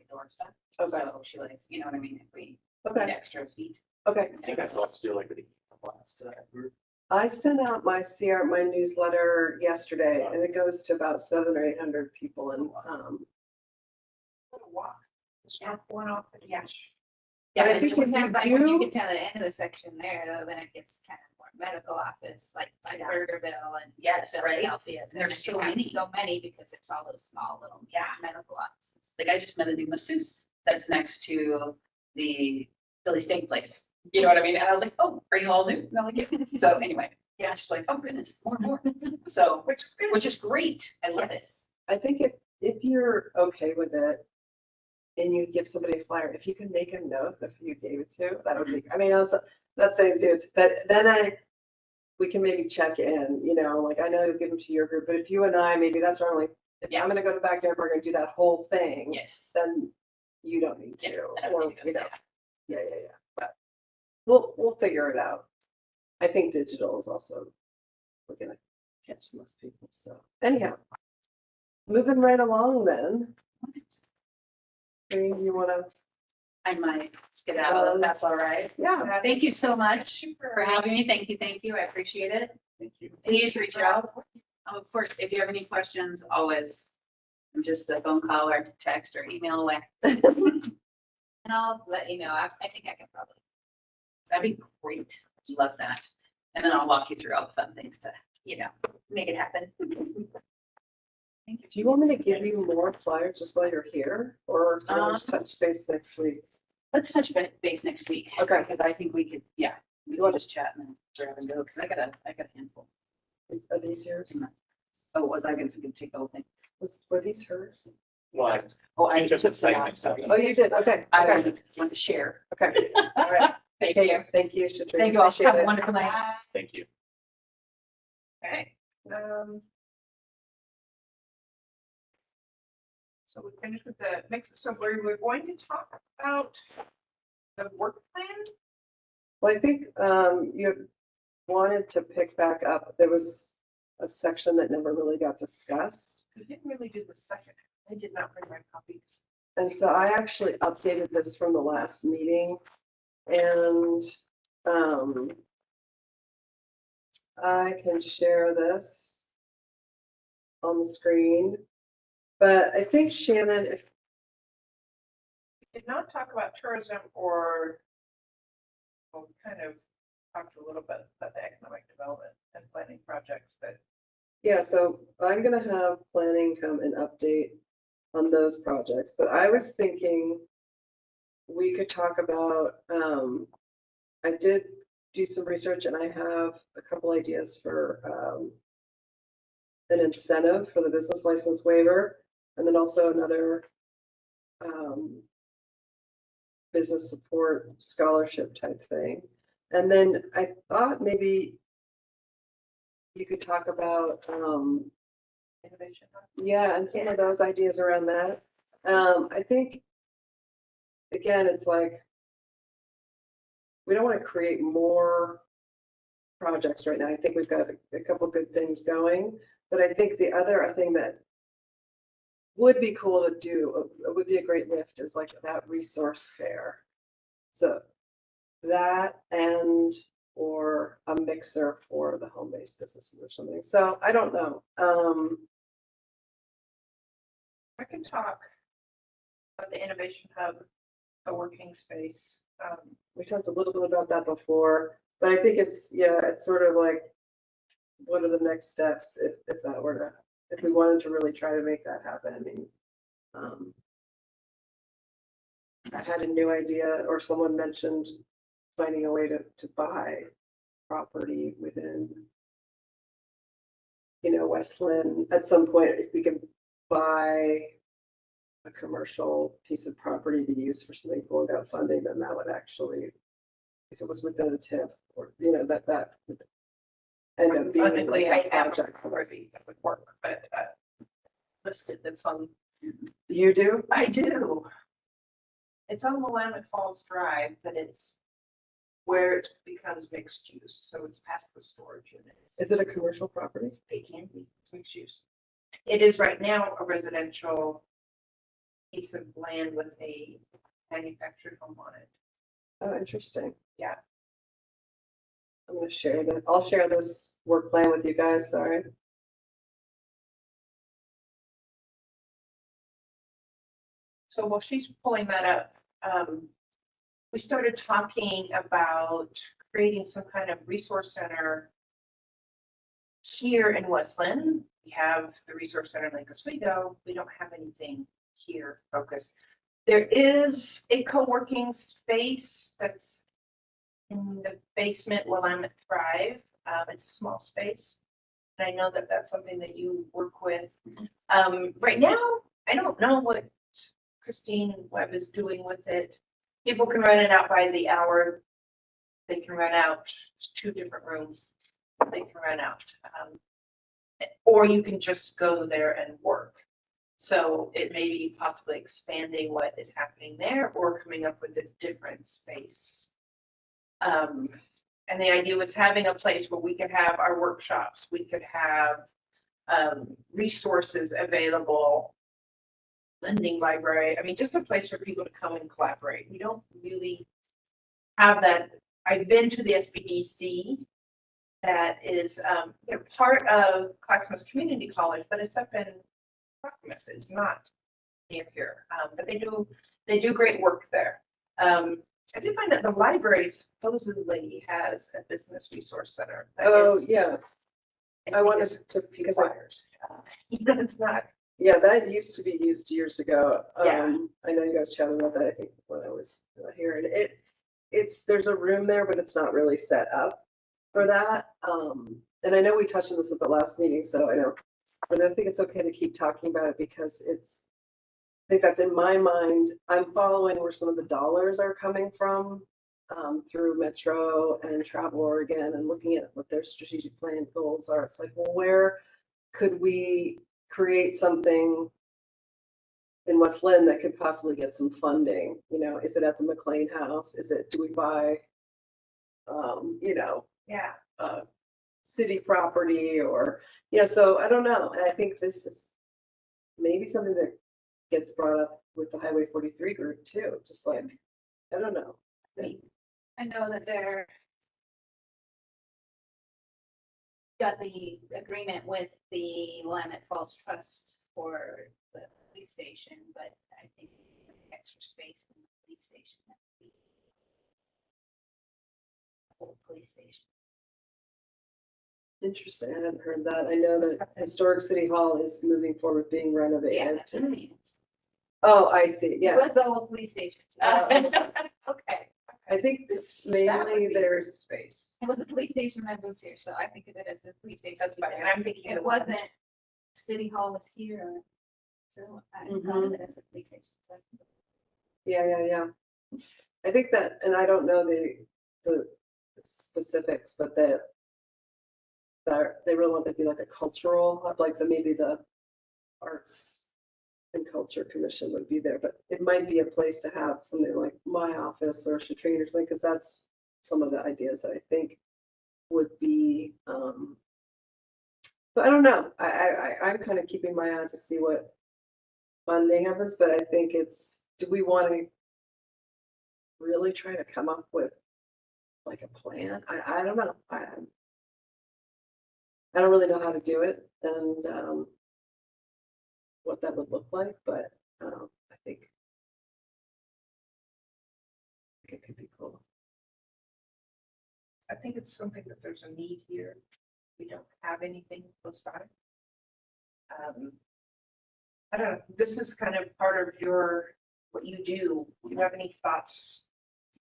door stuff. Okay, So she likes, you know what I mean, if we need okay, extra feet. okay. I think I also feel like the last group. I sent out my my newsletter yesterday and it goes to about 700 or 800 people and, What a walk. Just drop one off the dash. Yeah, I and think just if you have, like, when you do- get to the end of the section there, though, then it gets kind of more medical office, like Yeah. Burgerville and. Yes, right. Philadelphia. And there's so you have many. So many because there's all those small little. Yeah. Medical offices. Like I just met a new masseuse that's next to the Philly steak place. You know what I mean? And I was like, oh, are you all new? And I'm like, yeah. So anyway, yeah, she's like, oh goodness, more and more. So, Which is good. which is great. I love it. I think if you're okay with it and you give somebody a flyer, if you can make a note of who you gave it to, that would be, I mean, that's saying do it, but then we can maybe check in, you know, like I know you'll give them to your group, but if you and I, maybe that's where I'm like, if Yeah. I'm gonna go to backyard, we're gonna do that whole thing. Yes. Then you don't need Yeah, to, I don't or, need to go you know, say that. yeah, but we'll figure it out. I think digital is also, we're gonna catch the most people, so anyhow. Moving right along then. Green, you wanna, I might skedaddle if that's all right. yeah, Thank you so much for having me. Thank you. I appreciate it. Thank you. Please reach out. Of course, if you have any questions, always, I'm just a phone call or text or email away. And I'll let you know, I think I can probably. That'd be great. Love that. And then I'll walk you through all the fun things to, you know, make it happen. do you want me to give you more flyers just while you're here, or can I just touch base next week? Let's touch base next week. Okay. Because I think we could, yeah, we can just chat and then grab and go, because I got a handful. Are these yours? Oh, was I gonna take the whole thing? Were these hers? Well, Oh, I Just took a some segment, out, sorry. Oh, you did, okay, I okay, wanted to share. okay, all right. Thank you. Okay, thank you, Shatrina. Thank you all. Appreciate Have a it. wonderful night. thank you. Okay. So we finished with the mix, so we're going to talk about the work plan. Well, I think, you, wanted to pick back up, there was a section that never really got discussed. We didn't really do the second. I did not bring my copies. And so I actually updated this from the last meeting and I can share this on the screen. But I think Shannon, if We did not talk about tourism or, well, we kind of talked a little bit about the economic development and planning projects, but yeah, so I'm gonna have planning come and update on those projects, but I was thinking we could talk about, I did do some research and I have a couple ideas for, an incentive for the business license waiver, and then also another, business support scholarship type thing. And then I thought maybe you could talk about, innovation. yeah, and some of those ideas around that. I think, again, it's like, we don't want to create more projects right now. I think we've got a couple good things going, but I think the other thing that would be cool to do, would be a great lift, is like that resource fair. So that and, or a mixer for the home-based businesses or something. So I don't know. I can talk about the innovation hub, a working space. We talked a little bit about that before, but I think it's, yeah, it's sort of like, what are the next steps if that were to, if we wanted to really try to make that happen? I mean, I had a new idea, or someone mentioned finding a way to buy property within, West Linn. At some point, if we can buy a commercial piece of property to use for something cool without funding, then that would actually, if it was within a TIF, or, that would end up being Technically, like I a have a project for us. property that would work, but listed that's on. You do? I do. It's on the Willamette Falls Drive, but it's where it becomes mixed use, so it's past the storage units. Is it a commercial property? It can be, it's mixed use. It is right now a residential piece of land with a manufactured home on it. Oh, interesting. Yeah. I'm gonna share that. I'll share this work plan with you guys, sorry. So while she's pulling that up, we started talking about creating some kind of resource center here in West Linn. We have the resource center in Lake Oswego. We don't have anything here focused. There is a co-working space that's in the basement Willamette Thrive. It's a small space. And I know that that's something that you work with. Right now, I don't know what Christine Webb is doing with it. People can rent it out by the hour. They can rent out 2 different rooms. They can rent out. Or you can just go there and work. So it may be possibly expanding what is happening there or coming up with a different space. And the idea was having a place where we could have our workshops. We could have resources available, lending library. I mean, just a place for people to come and collaborate. We don't really have that. I've been to the SBDC. That is part of Clackamas Community College, but it's up in Clackamas. It's not near here, but they do great work there. I did find that the library supposedly has a business resource center. Oh, yeah. I wanted to, because It's not. yeah, that used to be used years ago. Yeah. I know you guys chatted about that, I think, when I was here, and there's a room there, but it's not really set up for that. And I know we touched on this at the last meeting, so I know, but I think it's okay to keep talking about it because I think that's in my mind. I'm following where some of the dollars are coming from through Metro and Travel Oregon, and looking at what their strategic plan goals are. It's like, well, where could we create something in West Linn that could possibly get some funding? Is it at the McLean House? Do we buy, Yeah. city property or, you know, so I don't know. And I think this is maybe something that gets brought up with the Highway 43 group too, just like, I don't know. I know that they're got the agreement with the Willamette Falls Trust for the police station, but I think extra space in the police station. Whole police station. Interesting. I hadn't heard that. I know that Historic City Hall is moving forward being Yeah, renovated. that's what I mean. Oh, I see. It Yeah. was the old police station. too. Okay. I think That would mainly be there's, space. It was a police station when I moved here, so I think of it as a police station. That's fine. And I'm thinking. It wasn't, City Hall was here, so I thought of it as a police station. So yeah. I think that, and I don't know the specifics, but that they really want to be like a cultural hub, like maybe the Arts and Culture Commission would be there, but it might be a place to have something like my office or Shatrine or something, because that's some of the ideas that I think would be, but I don't know. I'm kind of keeping my eye out to see what funding happens, but I think do we want to really try to come up with like a plan? I don't know. I don't really know how to do it and what that would look like, but I think it could be cool. I think it's something that there's a need here. We don't have anything close by. I don't know, this is kind of part of what you do. Do you have any thoughts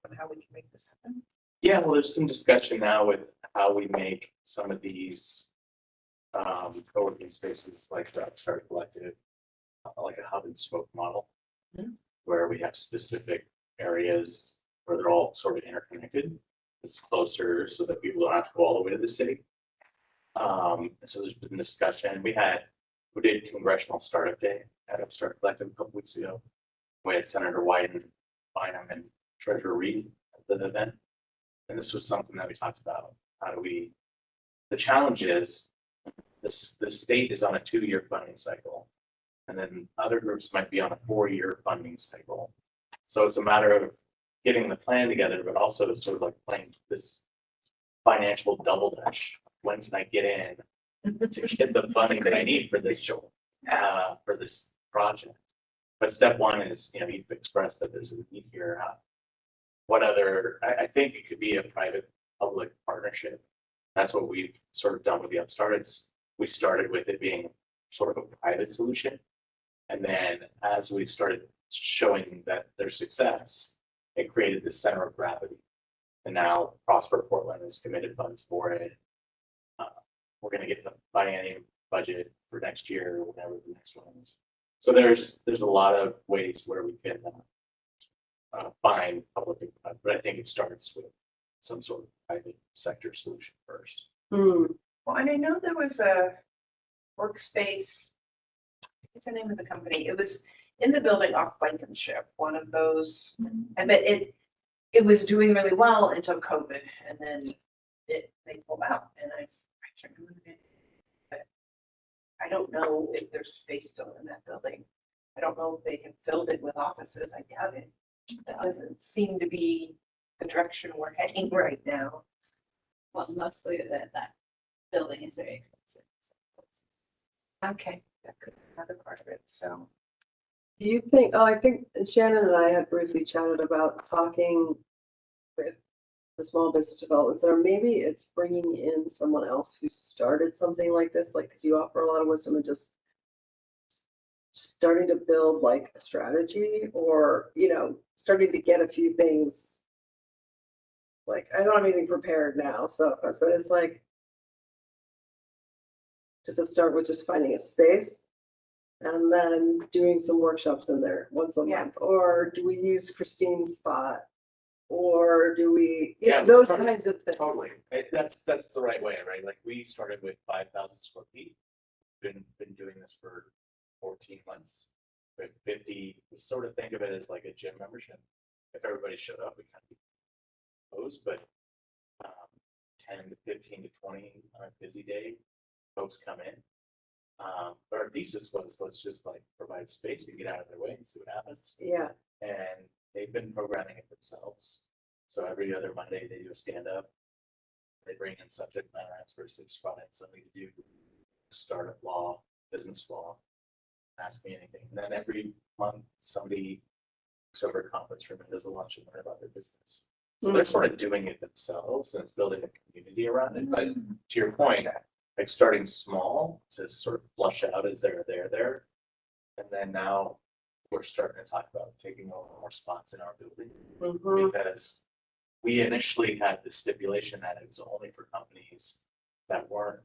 on how we can make this happen? Yeah, well, there's some discussion now with how we make some of these co-working spaces like Start Collective, like a hub and spoke model, where we have specific areas where they're all sort of interconnected. It's closer so that people don't have to go all the way to the city. So there's been discussion. We did Congressional Startup Day at Upstart Collective a couple weeks ago. We had Senator Wyden, Bynum, and Treasurer Reed at the event. And this was something that we talked about. The challenge is the state is on a 2-year funding cycle, and then other groups might be on a 4-year funding cycle. So it's a matter of getting the plan together, but also sort of like playing this financial double dutch. When can I get in to get the funding that I need for this project? But step one is, you've expressed that there's a need here. I think it could be a private-public partnership. That's what we've sort of done with the Upstart. We started with it being sort of a private solution. And then as we started showing that there's success, it created this center of gravity. And now Prosper Portland has committed funds for it. We're going to get the biennium budget for next year, or whatever the next one is. So there's a lot of ways where we can find public input, but I think it starts with some sort of private sector solution first. Hmm. Well, and I know there was a workspace, what's the name of the company? It was in the building off Blankenship, one of those, and but it was doing really well until COVID, and then they pulled out, and I can't remember it. But I don't know if there's space still in that building. I don't know if they have filled it with offices. I doubt it. That doesn't seem to be the direction we're heading right now. well, mostly that building is very expensive. So it's- Okay, that could be another part of it, so. Do you think, I think Shannon and I had briefly chatted about talking with the small business developments, or maybe it's bringing in someone else who started something like this, like, because you offer a lot of wisdom and just starting to build like a strategy or, starting to get a few things. Like, I don't have anything prepared now, so, but it's like, does it start with just finding a space and then doing some workshops in there once a Yeah. month? Or do we use Christine's spot? Or do we, Yeah, we those started- kinds of things? Totally. That's the right way, right? Like we started with 5,000 square feet. Been doing this for 14 months. With 50, we sort of think of it as like a gym membership. If everybody showed up, we kind of close, but 10 to 15 to 20 on a busy day, folks come in. But our thesis was, let's just like provide space to get out of their way and see what happens. Yeah, And they've been programming it themselves. So every other Monday they do a stand up. They bring in subject matter experts. They just brought in somebody to do startup law, business law, ask me anything. And then every month somebody looks over a conference room and does a lunch and learn about their business. So they're sort of doing it themselves and it's building a community around it. But to your point, like starting small to sort of flush out as they're there. And then now we're starting to talk about taking over more spots in our building mhm, because we initially had the stipulation that it was only for companies that weren't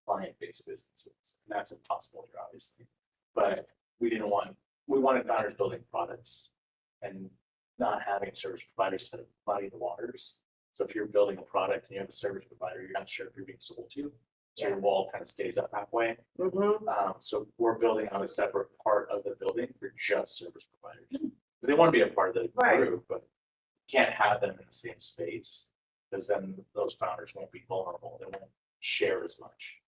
client-based businesses. And that's impossible here, obviously. But we wanted founders building products and not having service providers sort of muddy the waters. So if you're building a product and you have a service provider, you're not sure if you're being sold to. So your wall kind of stays up halfway. mhm. So we're building out a separate part of the building for just service providers. They want to be a part of the Right. group, but can't have them in the same space because then those founders won't be vulnerable. They won't share as much.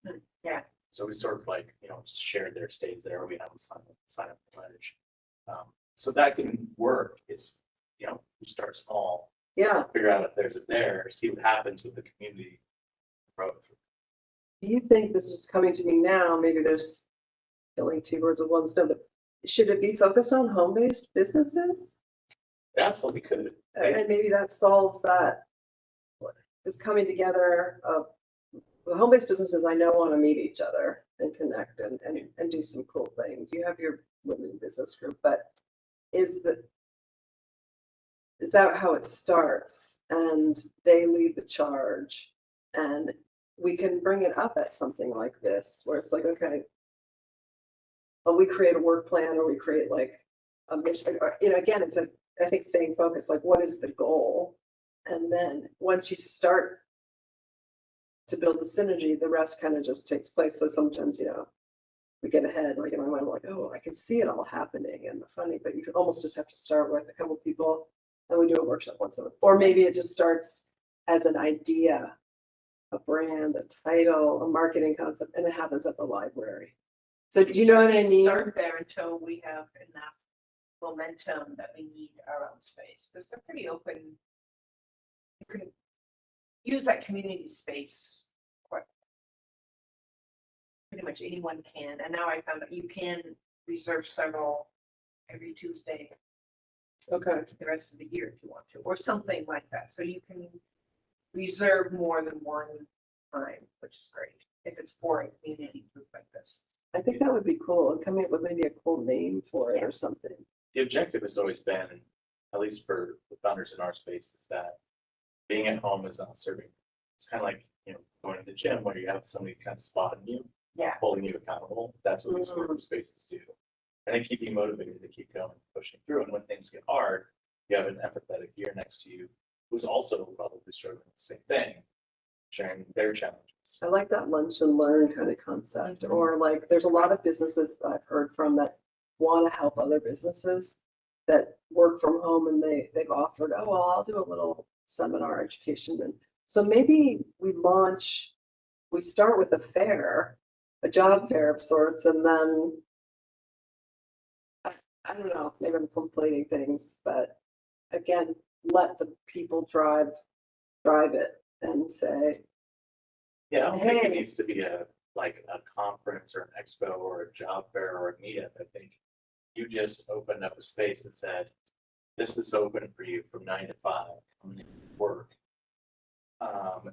Yeah. So we sort of like, just shared their stays there. We have them sign up pledge. So that can work. It's, you start small, Yeah. figure out if there's a there, see what happens with the community growth. Do you think this is coming to me now? Maybe there's killing two birds with one stone, but should it be focused on home-based businesses? It absolutely could. And maybe that solves that. Is coming together of the home-based businesses I know want to meet each other and connect and do some cool things. You have your women business group, but is that how it starts? And they lead the charge and we can bring it up at something like this where it's like, okay, well, we create a work plan or we create like a mission, or, again, it's I think staying focused, like what is the goal? And then once you start to build the synergy, the rest kind of just takes place. So sometimes, we get ahead, like in my mind, like, oh, I can see it all happening and the funny, but you almost just have to start with a couple people and we do a workshop once a month. Or maybe it just starts as an idea, a brand, a title, a marketing concept, and it happens at the library. So do you know what I mean? Start there until we have enough momentum that we need our own space, because they're pretty open. You can use that community space. Pretty much anyone can, and now I found that you can reserve several every Tuesday Okay. for the rest of the year if you want to, or something like that. So you can reserve more than one time, which is great if it's for a community group like this. I think that would be cool. And coming up with maybe a cool name for it or something. The objective has always been, at least for the founders in our space, is that being at home is not serving. It's kind of like, going to the gym where you have somebody kind of spotting you, Yeah. holding you accountable. That's what these group spaces do. And they keep you motivated to keep going, pushing through. And when things get hard, you have an empathetic ear next to you who's also probably struggling with the same thing, sharing their challenges. I like that lunch and learn kind of concept, or like, there's a lot of businesses that I've heard from that want to help other businesses that work from home and they've offered, oh, well, I'll do a little seminar education. And so maybe we start with a fair, a job fair of sorts, and then I don't know, maybe I'm conflating things, but again, let the people drive it and say, Yeah, I don't think it Hey. needs to be a conference or an expo or a job fair or a meetup. I think you just opened up a space and said, this is open for you from 9 to 5, come and work.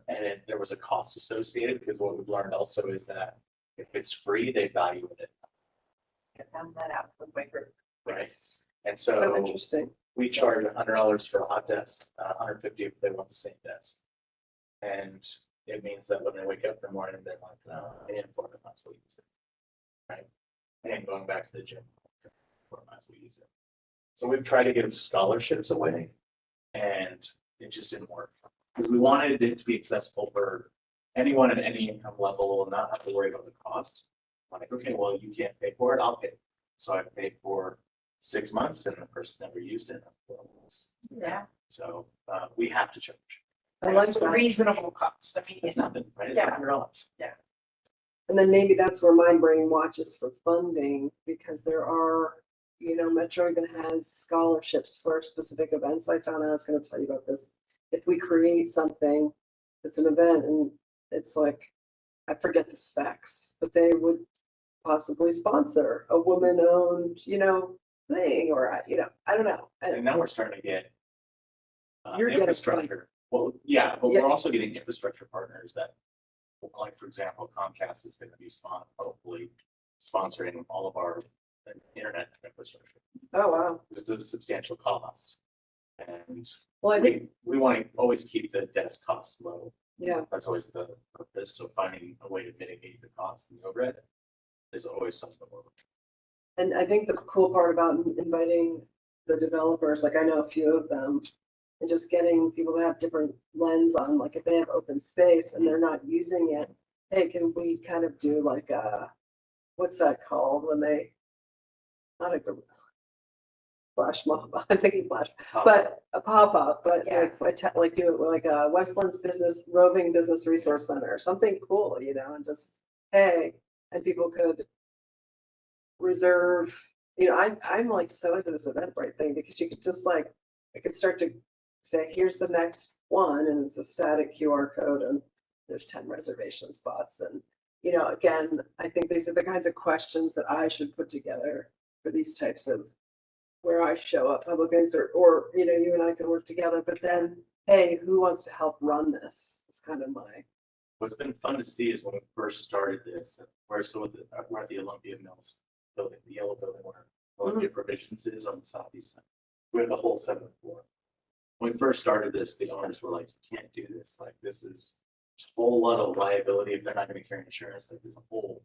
And there was a cost associated, because what we've learned also is that if it's free, they value it. I found that out with my group. Right. And oh, so interesting. we charge $100 for a hot desk, $150 if they want the same desk. And it means that when they wake up in the morning, they're like, no, I didn't work, I might as well use it. Right. And going back to the gym, I might as well use it. So we've tried to give scholarships away, and it just didn't work. Because we wanted it to be accessible for anyone at any income level and not have to worry about the cost. Like, okay, well, you can't pay for it, I'll pay. So I paid for 6 months and the person never used it. Yeah. So we have to charge. I like It's a that. reasonable cost. I mean, It's nothing, right? It's Yeah. $100. And then maybe that's where my brain watches for funding, because there are, you know, Metro even has scholarships for specific events. I found out, I was gonna tell you about this. If we create something, it's an event and it's like, I forget the specs, but they would possibly sponsor a woman-owned, you know, thing, or, you know, I don't know. And now we're starting to get You're getting infrastructure. Well, yeah, but Yeah. we're also getting infrastructure partners that, like, for example, Comcast is going to be hopefully sponsoring all of our internet infrastructure. Oh, wow. It's a substantial cost. And Well, I think, we want to always keep the desk costs low. yeah, That's always the purpose. So finding a way to mitigate the cost and the overhead is always something we're. and I think the cool part about inviting the developers, like I know a few of them, and just getting people to have different lens on, like if they have open space and they're not using it, hey, can we kind of do like a, what's that called when they, not a flash mob, I'm thinking flash, but a pop-up, but Yeah. like do it with like a Westlands roving business resource center, something cool, you know, and just, hey, and people could reserve, you know, I'm like so into this Eventbrite thing, because you could just like, I could start to say, here's the next one, and it's a static QR code, and there's 10 reservation spots. And, you know, again, I think these are the kinds of questions that I should put together for these types of, where I show up public things, or, you know, you and I can work together, but then, hey, who wants to help run this? It's kind of my, What's been fun to see is when we first started this, we're at the Olympia Mills building, the yellow building where Olympia Provisions is on the southeast side. We have the whole 7th floor. When we first started this, the owners were like, you can't do this. Like, this is a whole lot of liability if they're not going to carry insurance. Like, there's a whole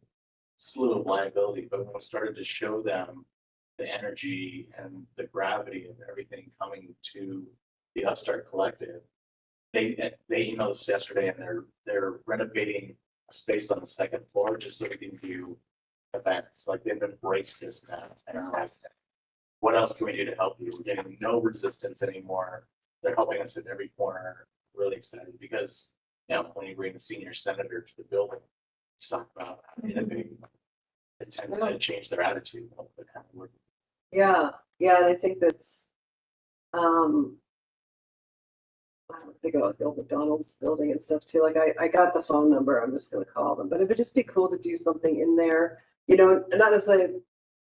slew of liability. But when we started to show them the energy and the gravity of everything coming to the Upstart Collective, they emailed us yesterday, and they're renovating a space on the 2nd floor just so we can do events. Like, they've embraced this now. And are asking, what else can we do to help you? We're getting no resistance anymore. They're helping us in every corner. Really excited because, you know, when you bring the senior senator to the building to talk about how to innovate, it tends to change their attitude of the kind of work. yeah, and I think that's, I don't think about the old McDonald's building and stuff too. Like I got the phone number. I'm just gonna call them. But it would just be cool to do something in there, you know, and not necessarily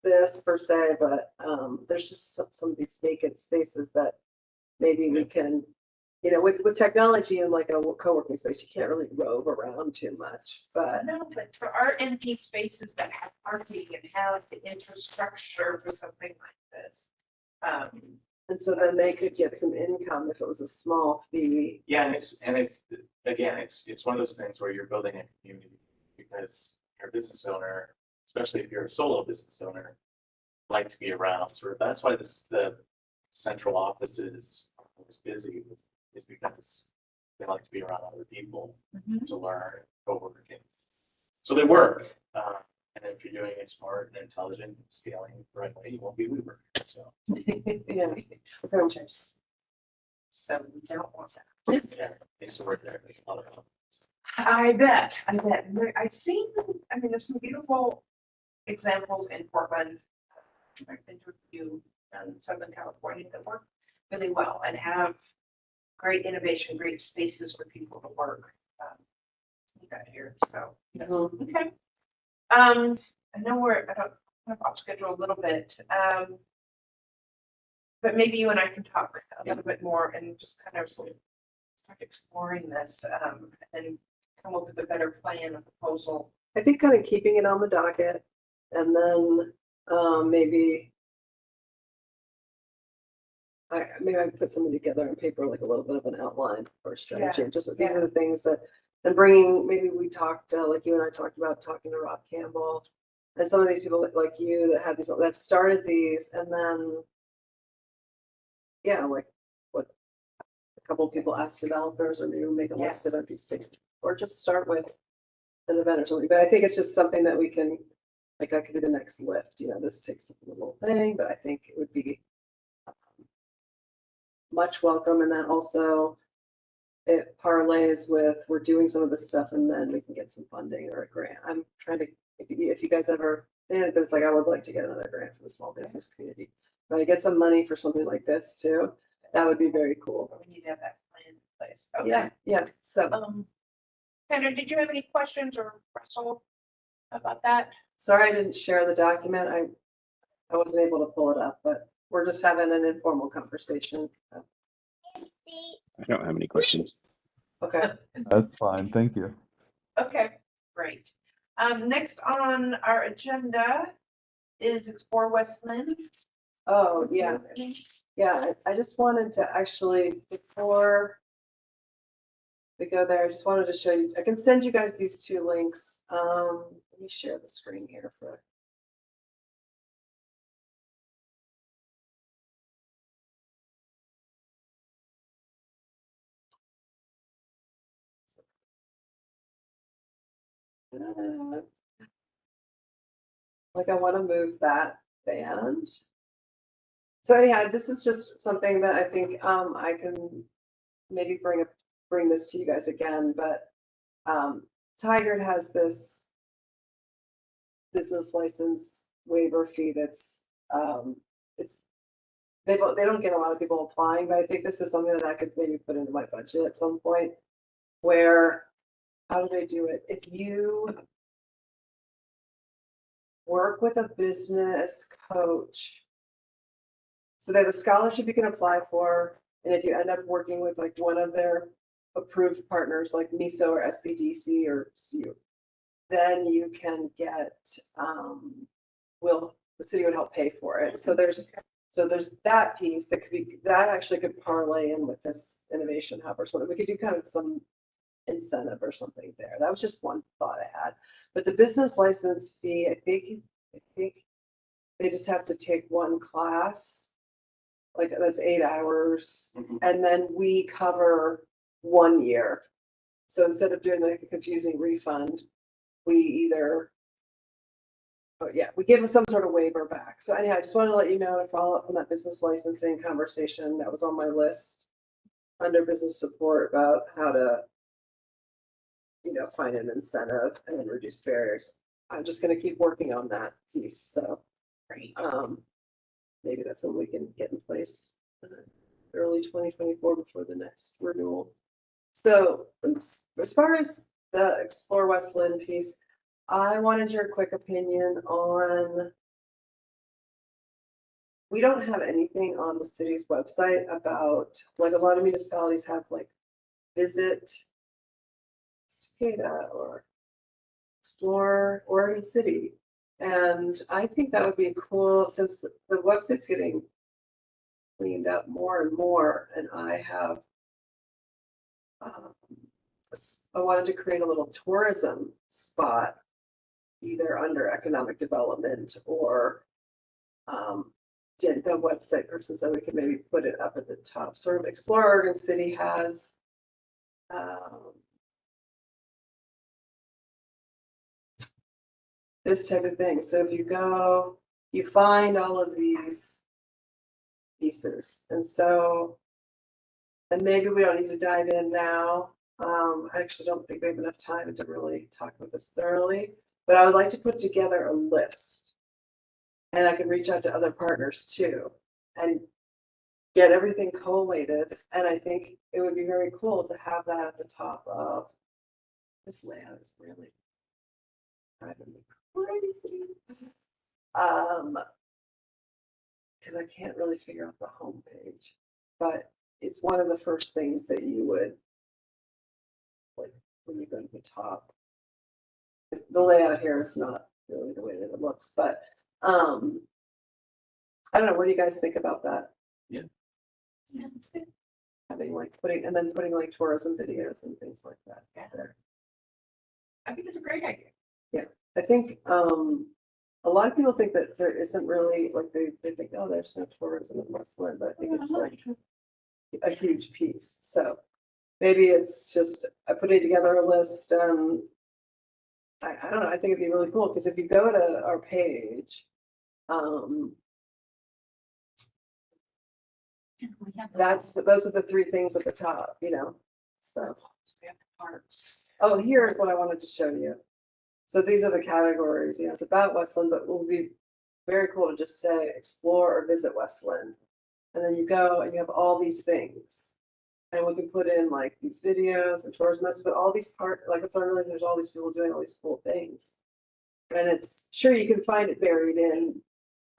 this per se, but there's just some of these vacant spaces that maybe we can, you know, with technology and like a co-working space, you can't really rove around too much. But no, but for our empty spaces that have parking and have the infrastructure for something like this. and so then they could get some income if it was a small fee. Yeah, and it's one of those things where you're building a community because you're a business owner, especially if you're a solo business owner, like to be around. Sort of that's why the central office is always busy, is because they like to be around other people to learn, co-work. So they work. And if you're doing it smart and intelligent, scaling the right way, you won't be WeWork. So Yeah. Franchise. So we don't want that. yeah, I used to work there. There's a lot of companies. I bet. I've seen, I mean, there's some beautiful examples in Portland. I've been to a few in Southern California that work really well and have great innovation, great spaces for people to work. We got here, so, okay. I know I don't have off schedule a little bit. But maybe you and I can talk a little bit more and just kind of start exploring this, and come up with a better plan, a proposal. I think kind of keeping it on the docket, and then maybe I put something together on paper, like a little bit of an outline or a strategy. Yeah, Just these are the things that, and bringing, maybe we talked, like you and I talked about talking to Rob Campbell and some of these people like you that have these, that have started these, and then, yeah, like what a couple of people ask developers, or maybe make a list of empty spaces, or just start with an event or something. But I think it's just something that we can, like, that could be the next lift. You know, this takes a little thing, but I think it would be much welcome. And then also, it parlays with, we're doing some of this stuff and then we can get some funding or a grant. I'm trying to, if you guys ever, but it's like, I would like to get another grant for the small business community. But I get some money for something like this too, that would be very cool. We need to have that plan in place. Okay. Yeah, yeah, so, Kendra, did you have any questions or Russell about that? sorry I didn't share the document, I wasn't able to pull it up, but we're just having an informal conversation. I don't have any questions. Okay, That's fine, thank you. Okay, great. Next on our agenda is Explore West Linn. oh, yeah, yeah, I just wanted to actually, before we go there, I just wanted to show you, I can send you guys these two links. Let me share the screen here for. Like I want to move that band. So anyhow, this is just something that I think I can maybe bring this to you guys again, but Tigard has this business license waiver fee that's it's they don't get a lot of people applying, but I think this is something that I could maybe put into my budget at some point. Where how do they do it? If you work with a business coach, so they have a scholarship you can apply for, and if you end up working with like one of their approved partners like MISO or SBDC or CU, then you can get, the city would help pay for it. So there's that piece that could be, that actually could parlay in with this innovation hub or something. We could do kind of some incentive or something there. That was just one thought I had. But the business license fee, I think they just have to take one class, like that's 8 hours, and then we cover 1 year. So instead of doing like a confusing refund, we either, oh yeah, we give them some sort of waiver back. So anyhow, I just wanted to let you know and follow up from that business licensing conversation that was on my list under business support about how to, find an incentive and then reduce barriers. I'm just going to keep working on that piece. So Great. maybe that's something we can get in place early 2024 before the next renewal. So as far as the Explore West Linn piece, I wanted your quick opinion on, we don't have anything on the city's website about, like a lot of municipalities have like visit Cicada or explore Oregon City. And I think that would be cool since the website's getting cleaned up more and more. And I have, I wanted to create a little tourism spot, either under economic development or the website person said we could maybe put it up at the top. Sort of Explore Oregon City has this type of thing. So if you go, you find all of these pieces. And so, and maybe we don't need to dive in now. I actually don't think we have enough time to really talk about this thoroughly, but I would like to put together a list. And I can reach out to other partners too and get everything collated. And I think it would be very cool to have that at the top of this layout is really driving me crazy. Because I can't really figure out the homepage, but it's one of the first things that you would like when you go to the top. The layout here is not really the way that it looks, but I don't know. What do you guys think about that? Yeah. Yeah, that's good. Having like putting like tourism videos and things like that there. I think it's a great idea. I think a lot of people think that there isn't really like they think, oh, there's no tourism in West Linn, but I think it's like a huge piece. So maybe it's just putting together a list. I don't know. I think it'd be really cool because if you go to our page, We have those are the three things at the top. So, We have parks. oh, here's what I wanted to show you. So these are the categories, it's about Westland, but it would be very cool to just say explore or visit Westland. And then you go and you have all these things. And we can put in like these videos and tourism, but all these like it's not really, there's all these people doing all these cool things. And it's sure you can find it buried in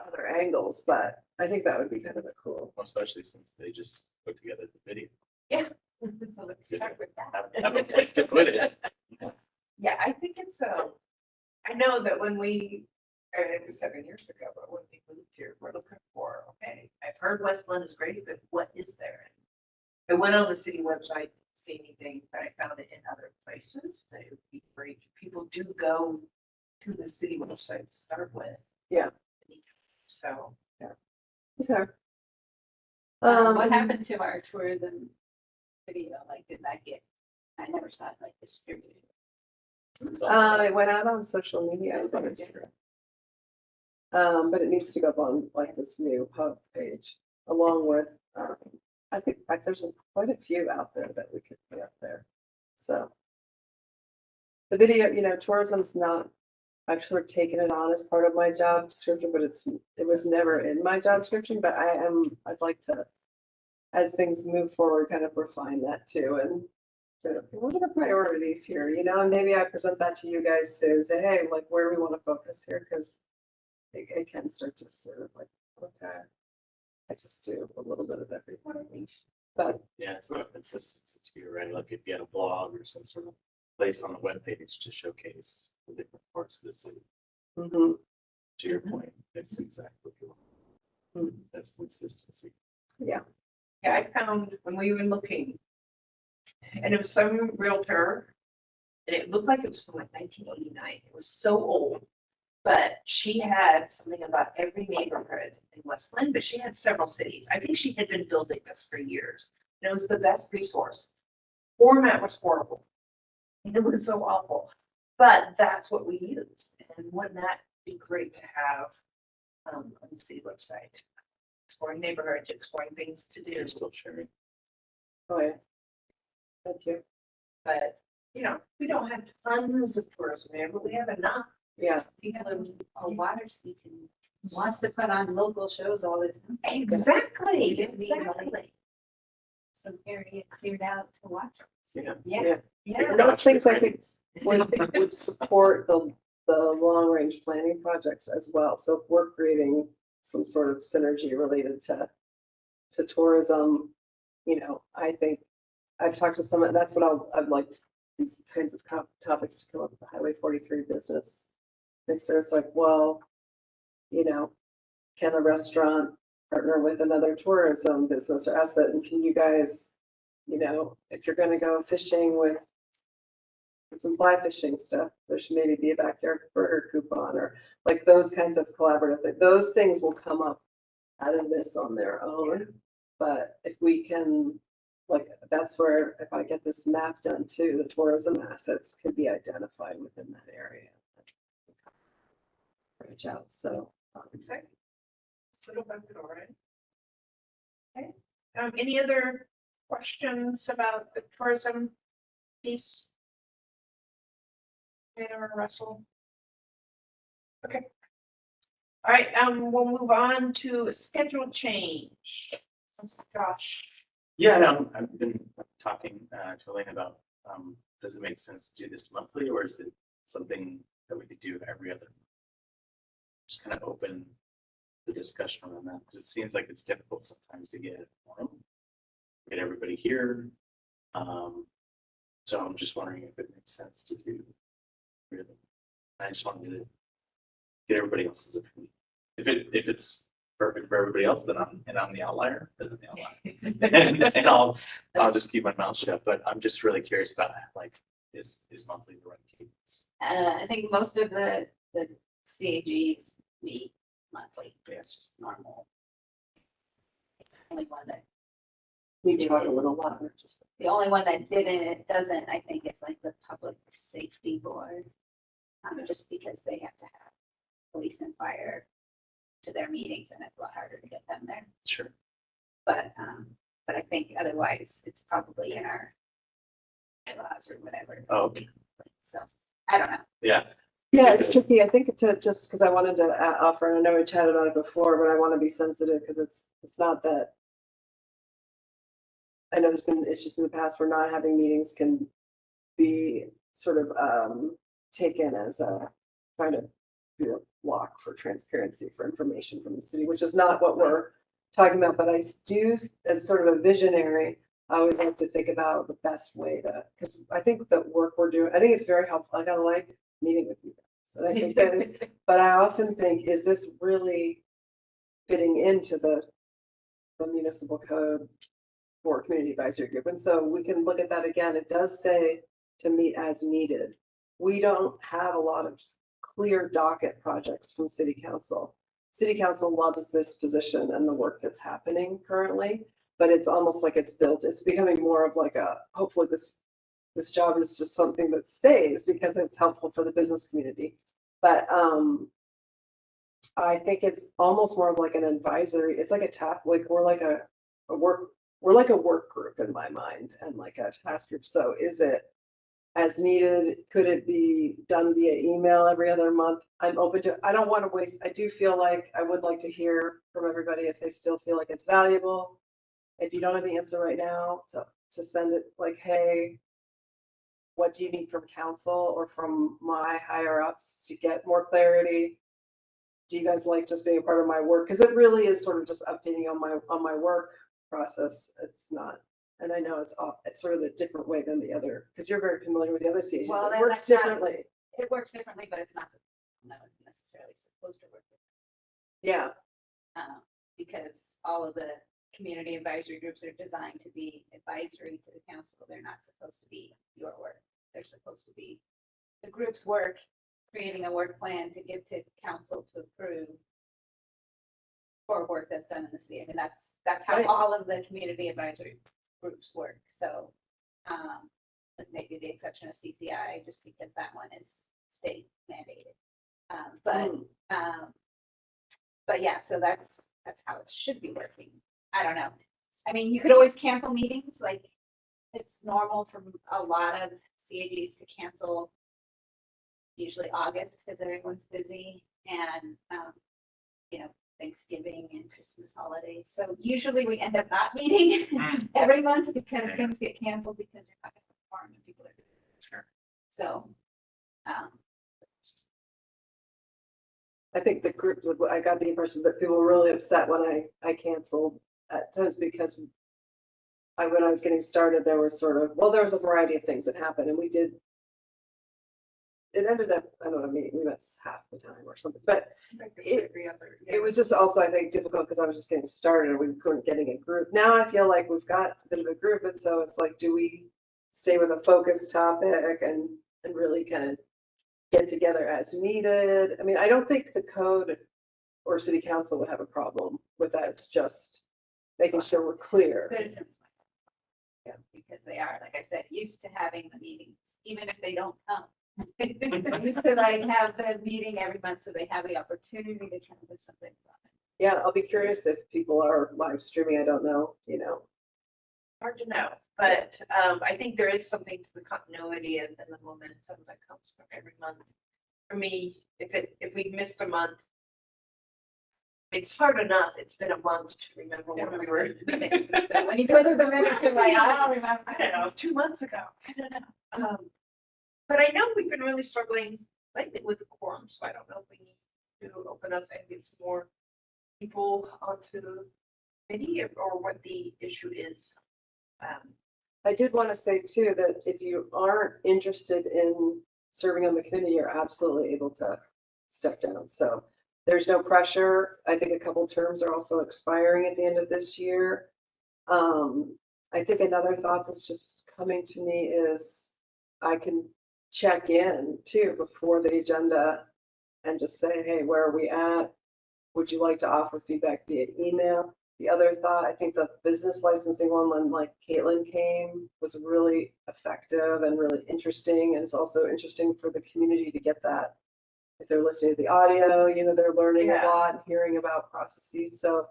other angles, but I think that would be kind of a cool. Especially since they just put together the video. So let's start with that. Have a place to put it. Yeah, I think it's, I know that when it was 7 years ago, but when we moved here, we're looking for, okay, I've heard Westland is great, but what is there? I went on the city website, didn't see anything, but I found it in other places, that it would be great. People do go to the city website to start with. Yeah. So. Okay. What happened to our tourism video? Like, did that get, I never saw it like distributed. It went out on social media. It was on Instagram. But it needs to go up on like this new hub page, along with, I think like there's quite a few out there that we could put up there. So the video, tourism's not, I've sort of taken it on as part of my job description, but it was never in my job description, but I'd like to, as things move forward, kind of refine that too. And so what are the priorities here, and maybe I present that to you guys soon, say, hey, like where do we want to focus here? Because it can start to sort of like, okay, I just do a little bit of everything. But Yeah, it's about consistency too, right? Like if you had a blog or some sort of place on the webpage to showcase the different parts of the city. mhm, To your point, that's exactly what you want. That's consistency. yeah, Yeah, I found when we were looking, and it was some realtor, and it looked like it was from like 1989. It was so old, but she had something about every neighborhood in Westland, but she had several cities. I think she had been building this for years. And it was the best resource. Format was horrible. It was so awful, but that's what we used. And wouldn't that be great to have on the city website? Exploring neighborhoods, exploring things to do. You're still sharing. oh yeah. Thank you. But, we don't have tons of tourism here, but we have enough. Yeah, We have a water ski team, wants to put on local shows all the time. Exactly, Give me, like, exactly. Some area cleared out to watch. Yeah. Yeah, yeah. those things I think would support the long range planning projects as well. So if we're creating some sort of synergy related to tourism, I think I've talked to someone, that's what I'd like these kinds of topics to come up with the Highway 43 business mixer. It's like, well, can a restaurant partner with another tourism business or asset? And can you guys, if you're going to go fishing with some fly fishing stuff, there should maybe be a backyard burger coupon or like those kinds of collaborative things. Those things will come up out of this on their own. But if we can, like, that's where, if I get this map done too, the tourism assets can be identified within that area. Reach out, so. Exactly. Little by little, right? Okay, any other questions about the tourism piece? Dana or Russell? Okay. All right, we'll move on to schedule change. Josh. Yeah, I've been talking to Linn about, does it make sense to do this monthly or is it something that we could do every other? Just kind of open the discussion around that, because it seems like it's difficult sometimes to get a forum, get everybody here. So I'm just wondering if it makes sense to do. Really, I just wanted to get everybody else's opinion. If it's perfect for everybody else, then I'm the outlier. Then I'm the outlier. and I'll just keep my mouth shut. But I'm just really curious about like is monthly the right cadence? I think most of the CAGs meet monthly. It's just normal. Only one that, We talk a little louder, just. the only one that didn't, it doesn't, I think it's like the Public Safety Board. Just because they have to have police and fire to their meetings and it's a lot harder to get them there. Sure. But I think otherwise it's probably in our bylaws or whatever. Oh. So, I don't know. Yeah, Yeah, it's tricky. I think to just because I wanted to offer, and I know we chatted about it before, but I want to be sensitive because it's not that. I know there's been issues in the past where not having meetings can be sort of taken as a kind of block for transparency for information from the city, which is not what we're talking about. But I do, as sort of a visionary, I would like to think about the best way to, because I think the work we're doing, I think it's very helpful. I gotta like meeting with you guys. And I think that, but I often think, is this really fitting into the municipal code for community advisory group? And so we can look at that again. It does say to meet as needed. We don't have a lot of clear docket projects from city council. City council loves this position and the work that's happening currently, but it's almost like it's built. It's becoming more of like a, hopefully this job is just something that stays because it's helpful for the business community. But I think it's almost more of like an advisory. It's like a task, like we're like a work, we're like a work group in my mind and like a task group. So is it as needed? Could it be done via email every other month? I'm open to, I don't want to waste, I do feel like I would like to hear from everybody if they still feel like it's valuable. If you don't have the answer right now, to send it like, hey, what do you need from council or from my higher ups to get more clarity? Do you guys like just being a part of my work? Because it really is sort of just updating on my work process. It's not, and I know it's sort of a different way than the other, because you're very familiar with the other CAGs. Well, It works that's not- differently. It works differently, but it's not necessarily supposed to work Yeah, because all of the community advisory groups are designed to be advisory to the council. They're not supposed to be your work. They're supposed to be the group's work, creating a work plan to give to council to approve for work that's done in the city. I mean, that's how Right. all of the community advisory groups work. So, with maybe the exception of CCI, just because that one is state mandated. But yeah, so that's how it should be working. I don't know. I mean, you could always cancel meetings, like it's normal for a lot of CAGs to cancel usually August because everyone's busy and, you know, Thanksgiving and Christmas holidays. So usually we end up not meeting every month because things get canceled because you're not going to perform and people are. Sure. So, I think the groups, I got the impression that people were really upset when I canceled at times because when I was getting started, there was sort of, well, there was a variety of things that happened and we did. It ended up, I don't know, we met half the time or something, but it was just also, I think, difficult because I was just getting started and we weren't getting a group. Now I feel like we've got a bit of a group, and so it's like, do we stay with a focused topic and really kind of get together as needed? I mean, I don't think the code or city council would have a problem with that. It's just making sure we're clear. citizens. Yeah, because they are, like I said, used to having the meetings, even if they don't come. They used to like have the meeting every month, so they have the opportunity to try to put some things on it. Yeah, I'll be curious if people are live streaming. I don't know, Hard to know, but I think there is something to the continuity and the momentum that comes from every month. For me, if we missed a month, it's hard enough. It's been a month to remember when we were. Minutes and stuff. When you go through the minutes, you're like, I don't remember. I don't know, 2 months ago. I don't know. But I know we've been really struggling lately with the quorum, so I don't know if we need to open up and get some more people onto the committee or what the issue is. I did want to say too, that if you aren't interested in serving on the committee, you're absolutely able to step down. So there's no pressure. I think a couple terms are also expiring at the end of this year. I think another thought that's just coming to me is I can check in too before the agenda and just say, hey, where are we at? Would you like to offer feedback via email? The other thought, I think the business licensing one, when like Caitlin came, was really effective and really interesting. And it's also interesting for the community to get that. If they're listening to the audio, they're learning a lot and hearing about processes. So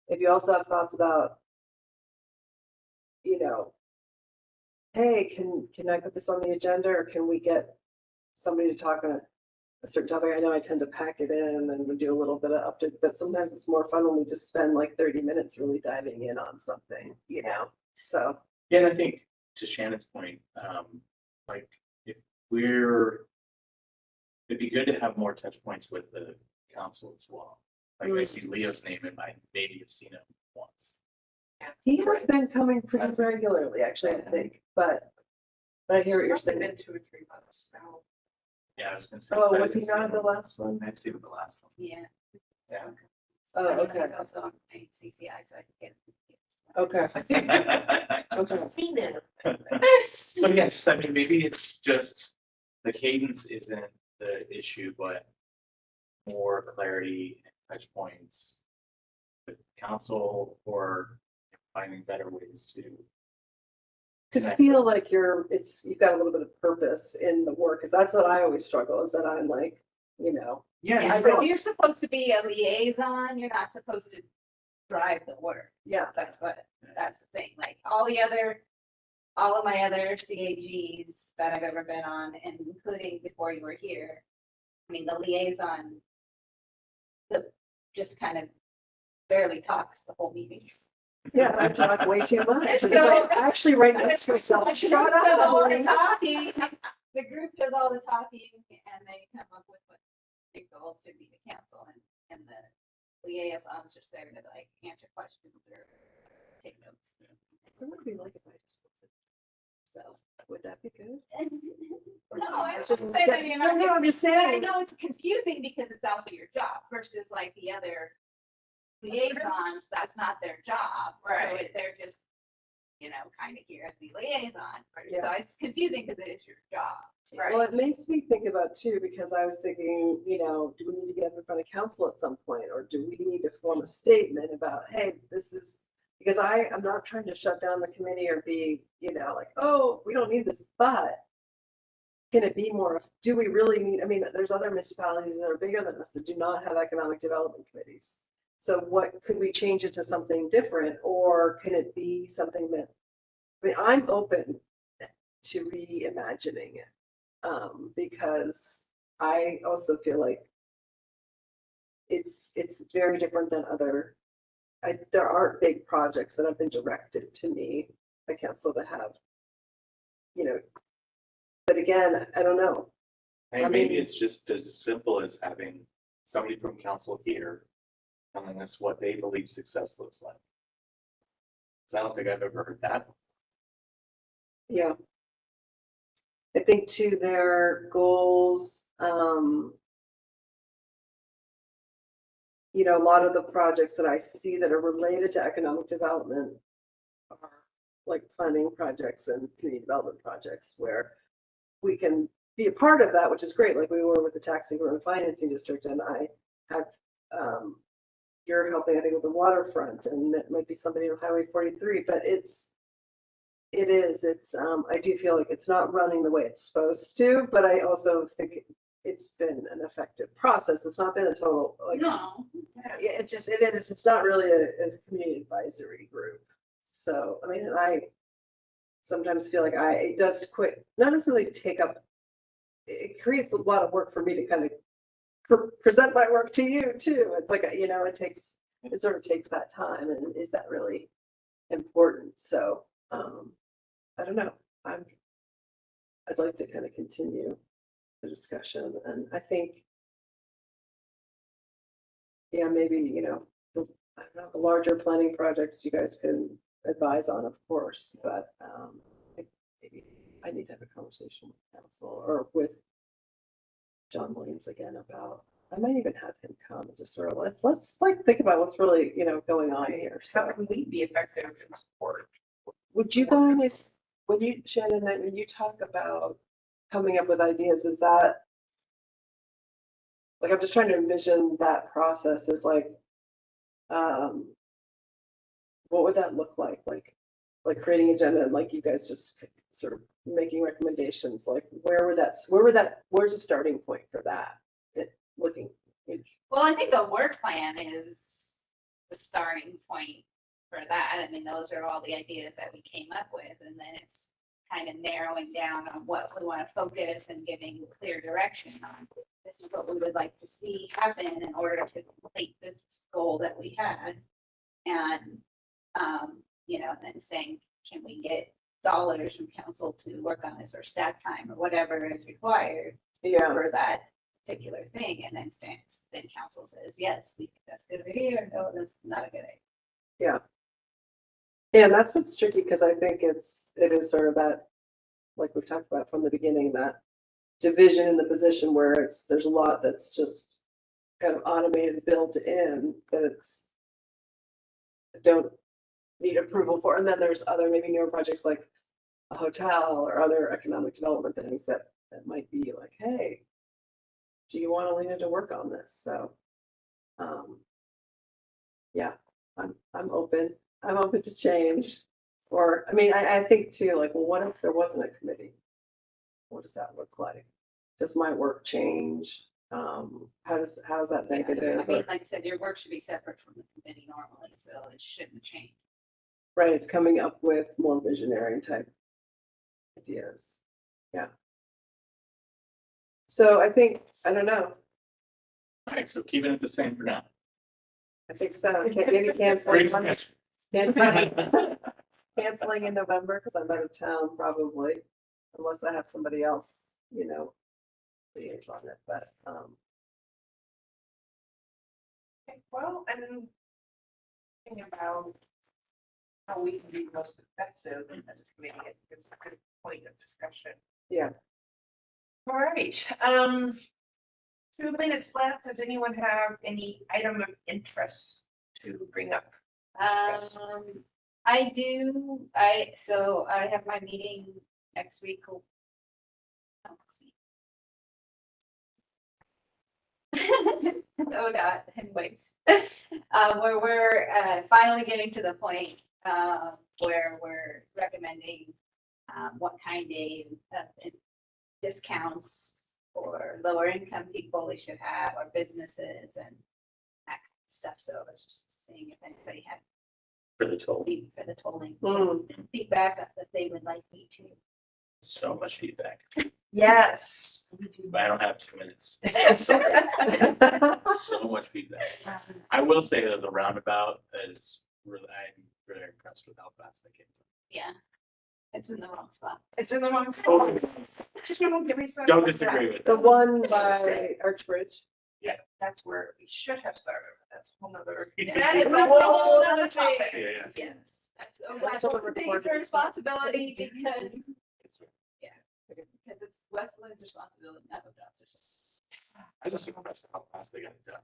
if you also have thoughts about, hey, can I put this on the agenda, or can we get somebody to talk on a certain topic? I know I tend to pack it in and we do a little bit of update, but sometimes it's more fun when we just spend like 30 minutes really diving in on something, you know? So, Yeah, and I think to Shannon's point, like if it'd be good to have more touch points with the council as well. Like I see Leo's name and I maybe have seen him once. he has been coming pretty regularly, actually, I think, but I hear what you're It's probably saying. been 2 or 3 months now. Yeah, I was gonna say. Oh, I was he didn't not see at the him. last one? I'd see him at the last one. Yeah. Yeah. Oh, I don't know, okay. He's also on my CCI, so I can get. Okay. Okay. Seen it. So yeah, just, I mean, maybe it's just the cadence isn't the issue, but more clarity and touch points with council or finding better ways to. To connect feel with- like you've got a little bit of purpose in the work, because that's what I always struggle, is that I'm like, you know, Yeah, Yeah, I but don't- you're supposed to be a liaison, you're not supposed to drive the work. yeah, That's the thing, like all of my other CAGs that I've ever been on, and including before you were here. I mean, the liaison, just kind of barely talks the whole meeting. yeah, I talk way too much. It's So- like, actually, right next to myself, The shut group does all the up. talking, the group does all the talking, and they come up with what big goals should be the council, and the liaison's just there to like answer questions or take notes. What would it be like if I just, So. would that be good? No, I Just just say that you're not. No, I'm just But I saying. know it's confusing because it's also your job versus like the other liaisons, that's not their job. So Right. they're just, kind of here as the liaison. So Yeah. it's confusing because it is your job. too. Right. Well, it makes me think about too, because I was thinking, do we need to get up in front of council at some point, or do we need to form a statement about, hey, this is, because I'm not trying to shut down the committee or be, like, oh, we don't need this, but can it be more, do we really need, I mean, there's other municipalities that are bigger than us that do not have economic development committees. So what, could we change it to something different, or can it be something that, I mean, I'm open to reimagining it. Because I also feel like it's very different than there aren't big projects that have been directed to me by council to have, but again, I don't know. And maybe it's just as simple as having somebody from council here telling us what they believe success looks like. Because I don't think I've ever heard that. Yeah. I think too, their goals, a lot of the projects that I see that are related to economic development are like planning projects and community development projects where we can be a part of that, which is great. Like we were with the taxing and financing district, and I have, you're helping, I think, with the waterfront, and it might be somebody on Highway 43, but I do feel like it's not running the way it's supposed to, but I also think it's been an effective process. It's not been a total, like, No, yeah, it's not really a community advisory group. So, I mean, and I sometimes feel like it does quit, not necessarily take up, it creates a lot of work for me to kind of present my work to you too. It's like, it sort of takes that time, and is that really important? So, I don't know. I'd like to kind of continue the discussion, and I think, yeah, maybe, I don't know, the larger planning projects you guys can advise on, of course, but maybe I need to have a conversation with council or with John Williams again about, I might even have him come and just sort of, let's like think about what's really, going on here. How So can we be effective in support? would you guys, Shannon, when you talk about coming up with ideas, is that, like, I'm just trying to envision that process as like, what would that look like? Like creating agenda, and like you guys just sort of making recommendations, like where's the starting point for that? well, I think the work plan is the starting point for that. I mean, those are all the ideas that we came up with, and then it's kind of narrowing down on what we want to focus and giving clear direction on. This is what we would like to see happen in order to complete this goal that we had. And, you know, then saying, can we get dollars from council to work on this or staff time or whatever is required Yeah, for that particular thing? And then council says, yes, we think that's a good idea, or no, that's not a good idea. yeah, and that's what's tricky, because I think it is sort of that, like we've talked about from the beginning, that division in the position where there's a lot that's just kind of automated, built in, that don't need approval for, and then there's other maybe newer projects like a hotel or other economic development things that might be like, hey, do you want Alina to work on this? So, yeah, I'm open. I'm open to change. Or, I mean, I think too, like, well, what if there wasn't a committee? What does that look like? Does my work change? How does that Yeah, negative? I mean, like I said, your work should be separate from the committee normally, so it shouldn't change. Right, it's coming up with more visionary type ideas. Yeah. So I think, I don't know, All right, so keeping it the same for now. I think so. Maybe canceling, Great. canceling in November because I'm out of town probably, unless I have somebody else, you know, liaison it, but, Okay, well, and thinking about how we can be most effective as a committee, I think it's a good point of discussion. yeah. All right, 2 minutes left. Does anyone have any item of interest to bring up? Discuss. I do, so I have my meeting next week. Oh, not, anyways. Where we're finally getting to the point where we're recommending what kind of discounts for lower income people we should have, or businesses and that kind of stuff. So I was just seeing if anybody had For the toll. for the tolling Mm. feedback that they would like me to. So much feedback, Yes. but I don't have 2 minutes. Sorry. So much feedback. I will say that the roundabout is really, I'm really impressed with how fast they came. Yeah, it's in the wrong spot. It's in the wrong Oh. spot. Give me some Don't of disagree that. with The that. one by Archbridge. That's where we should have started. That's a whole nother. Yeah. That is a That's a whole whole nother other topic. thing. Yeah, yeah. Yes. That's That's what we're it's recording. a responsibility because It's- it's Westland's responsibility, not ODOT's. I was just impressed with how fast they got it done.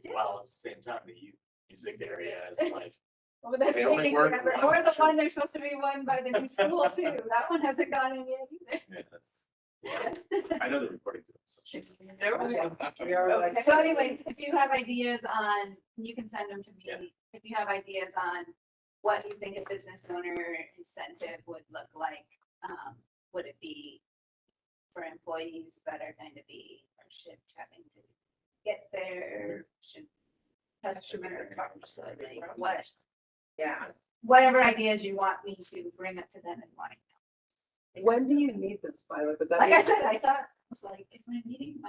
Yeah. While at the same time, the music area is like, Well, they're They only taking work forever. one. Or the one, there's supposed to be one by the new school too. That one hasn't gone in yet either. yeah, that's, I know the recording. We are like. So anyways, if you have ideas on, you can send them to Yeah. me. If you have ideas on what you think a business owner incentive would look like, would it be for employees that are going to be on shift having to get there? Should Should be customer, the conversation. like, what, Yeah. whatever ideas you want me to bring up to them and wanting. When do you need this by? Like, would that Like be- I said, I thought, I was like, is my meeting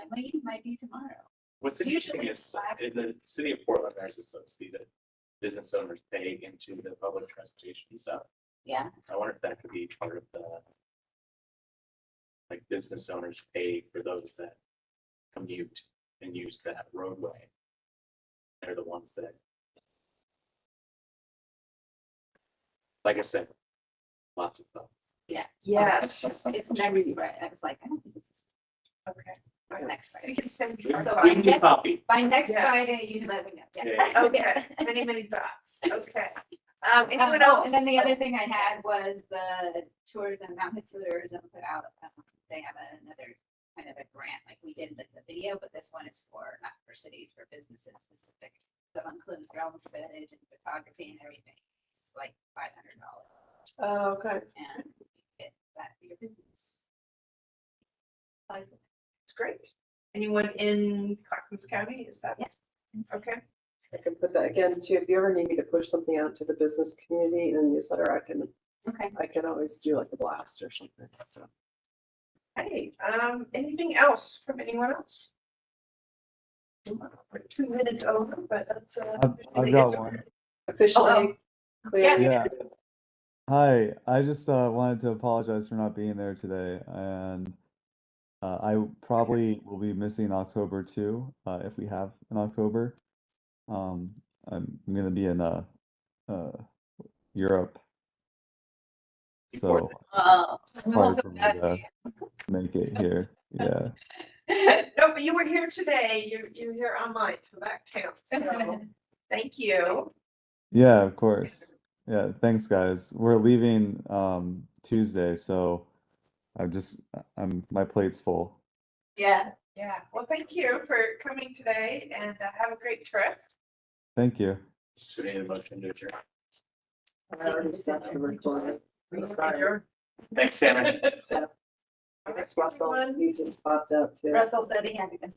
might be tomorrow. What's interesting Usually is Slack. in the city of Portland, there's a subsidy that business owners pay into the public transportation stuff. Yeah, I wonder if that could be part of the, like, business owners pay for those that commute and use that roadway. They're the ones that, like I said, lots of thoughts. yeah. Yes. It's next Friday. I was like, I don't think it's Okay. it's next We Friday. can send We you. So can do next- copy. By next Yeah. Friday, you let me know. Yeah. Okay, many, many thoughts. Okay. Anyone Oh, else? and then the other thing I had was the tourism, Mountain Tourism put out, they have another kind of a grant, like we did the video, but this one is for, not for cities, for businesses specific. So include drone footage and photography and everything. It's like $500 Oh, okay. and you get that for your business. It's great. Anyone in Clackamas County? Is that? Yes. Okay. I can put that again too. If you ever need me to push something out to the business community in a newsletter, I can Okay. I can always do like a blast or something, so. Hey, anything else from anyone else? We're 2 minutes over, but that's. I've got one. Officially clear. Yeah. Hi, I just wanted to apologize for not being there today, and I probably will be missing October too, if we have an October. I'm gonna be in Europe, so Oh, we won't hard go for me back. to make it here. Yeah. No, but you were here today. You're here online, so that counts. So thank you. Yeah, of course. Yeah, thanks guys. We're leaving Tuesday, so my plate's full. Yeah. Yeah, well, thank you for coming today and have a great trip. Thank you. So we need a motion to adjourn. I already started the recording. Sorry. Thanks, Sammy. I guess Russell, he just popped up too. Russell said he had to.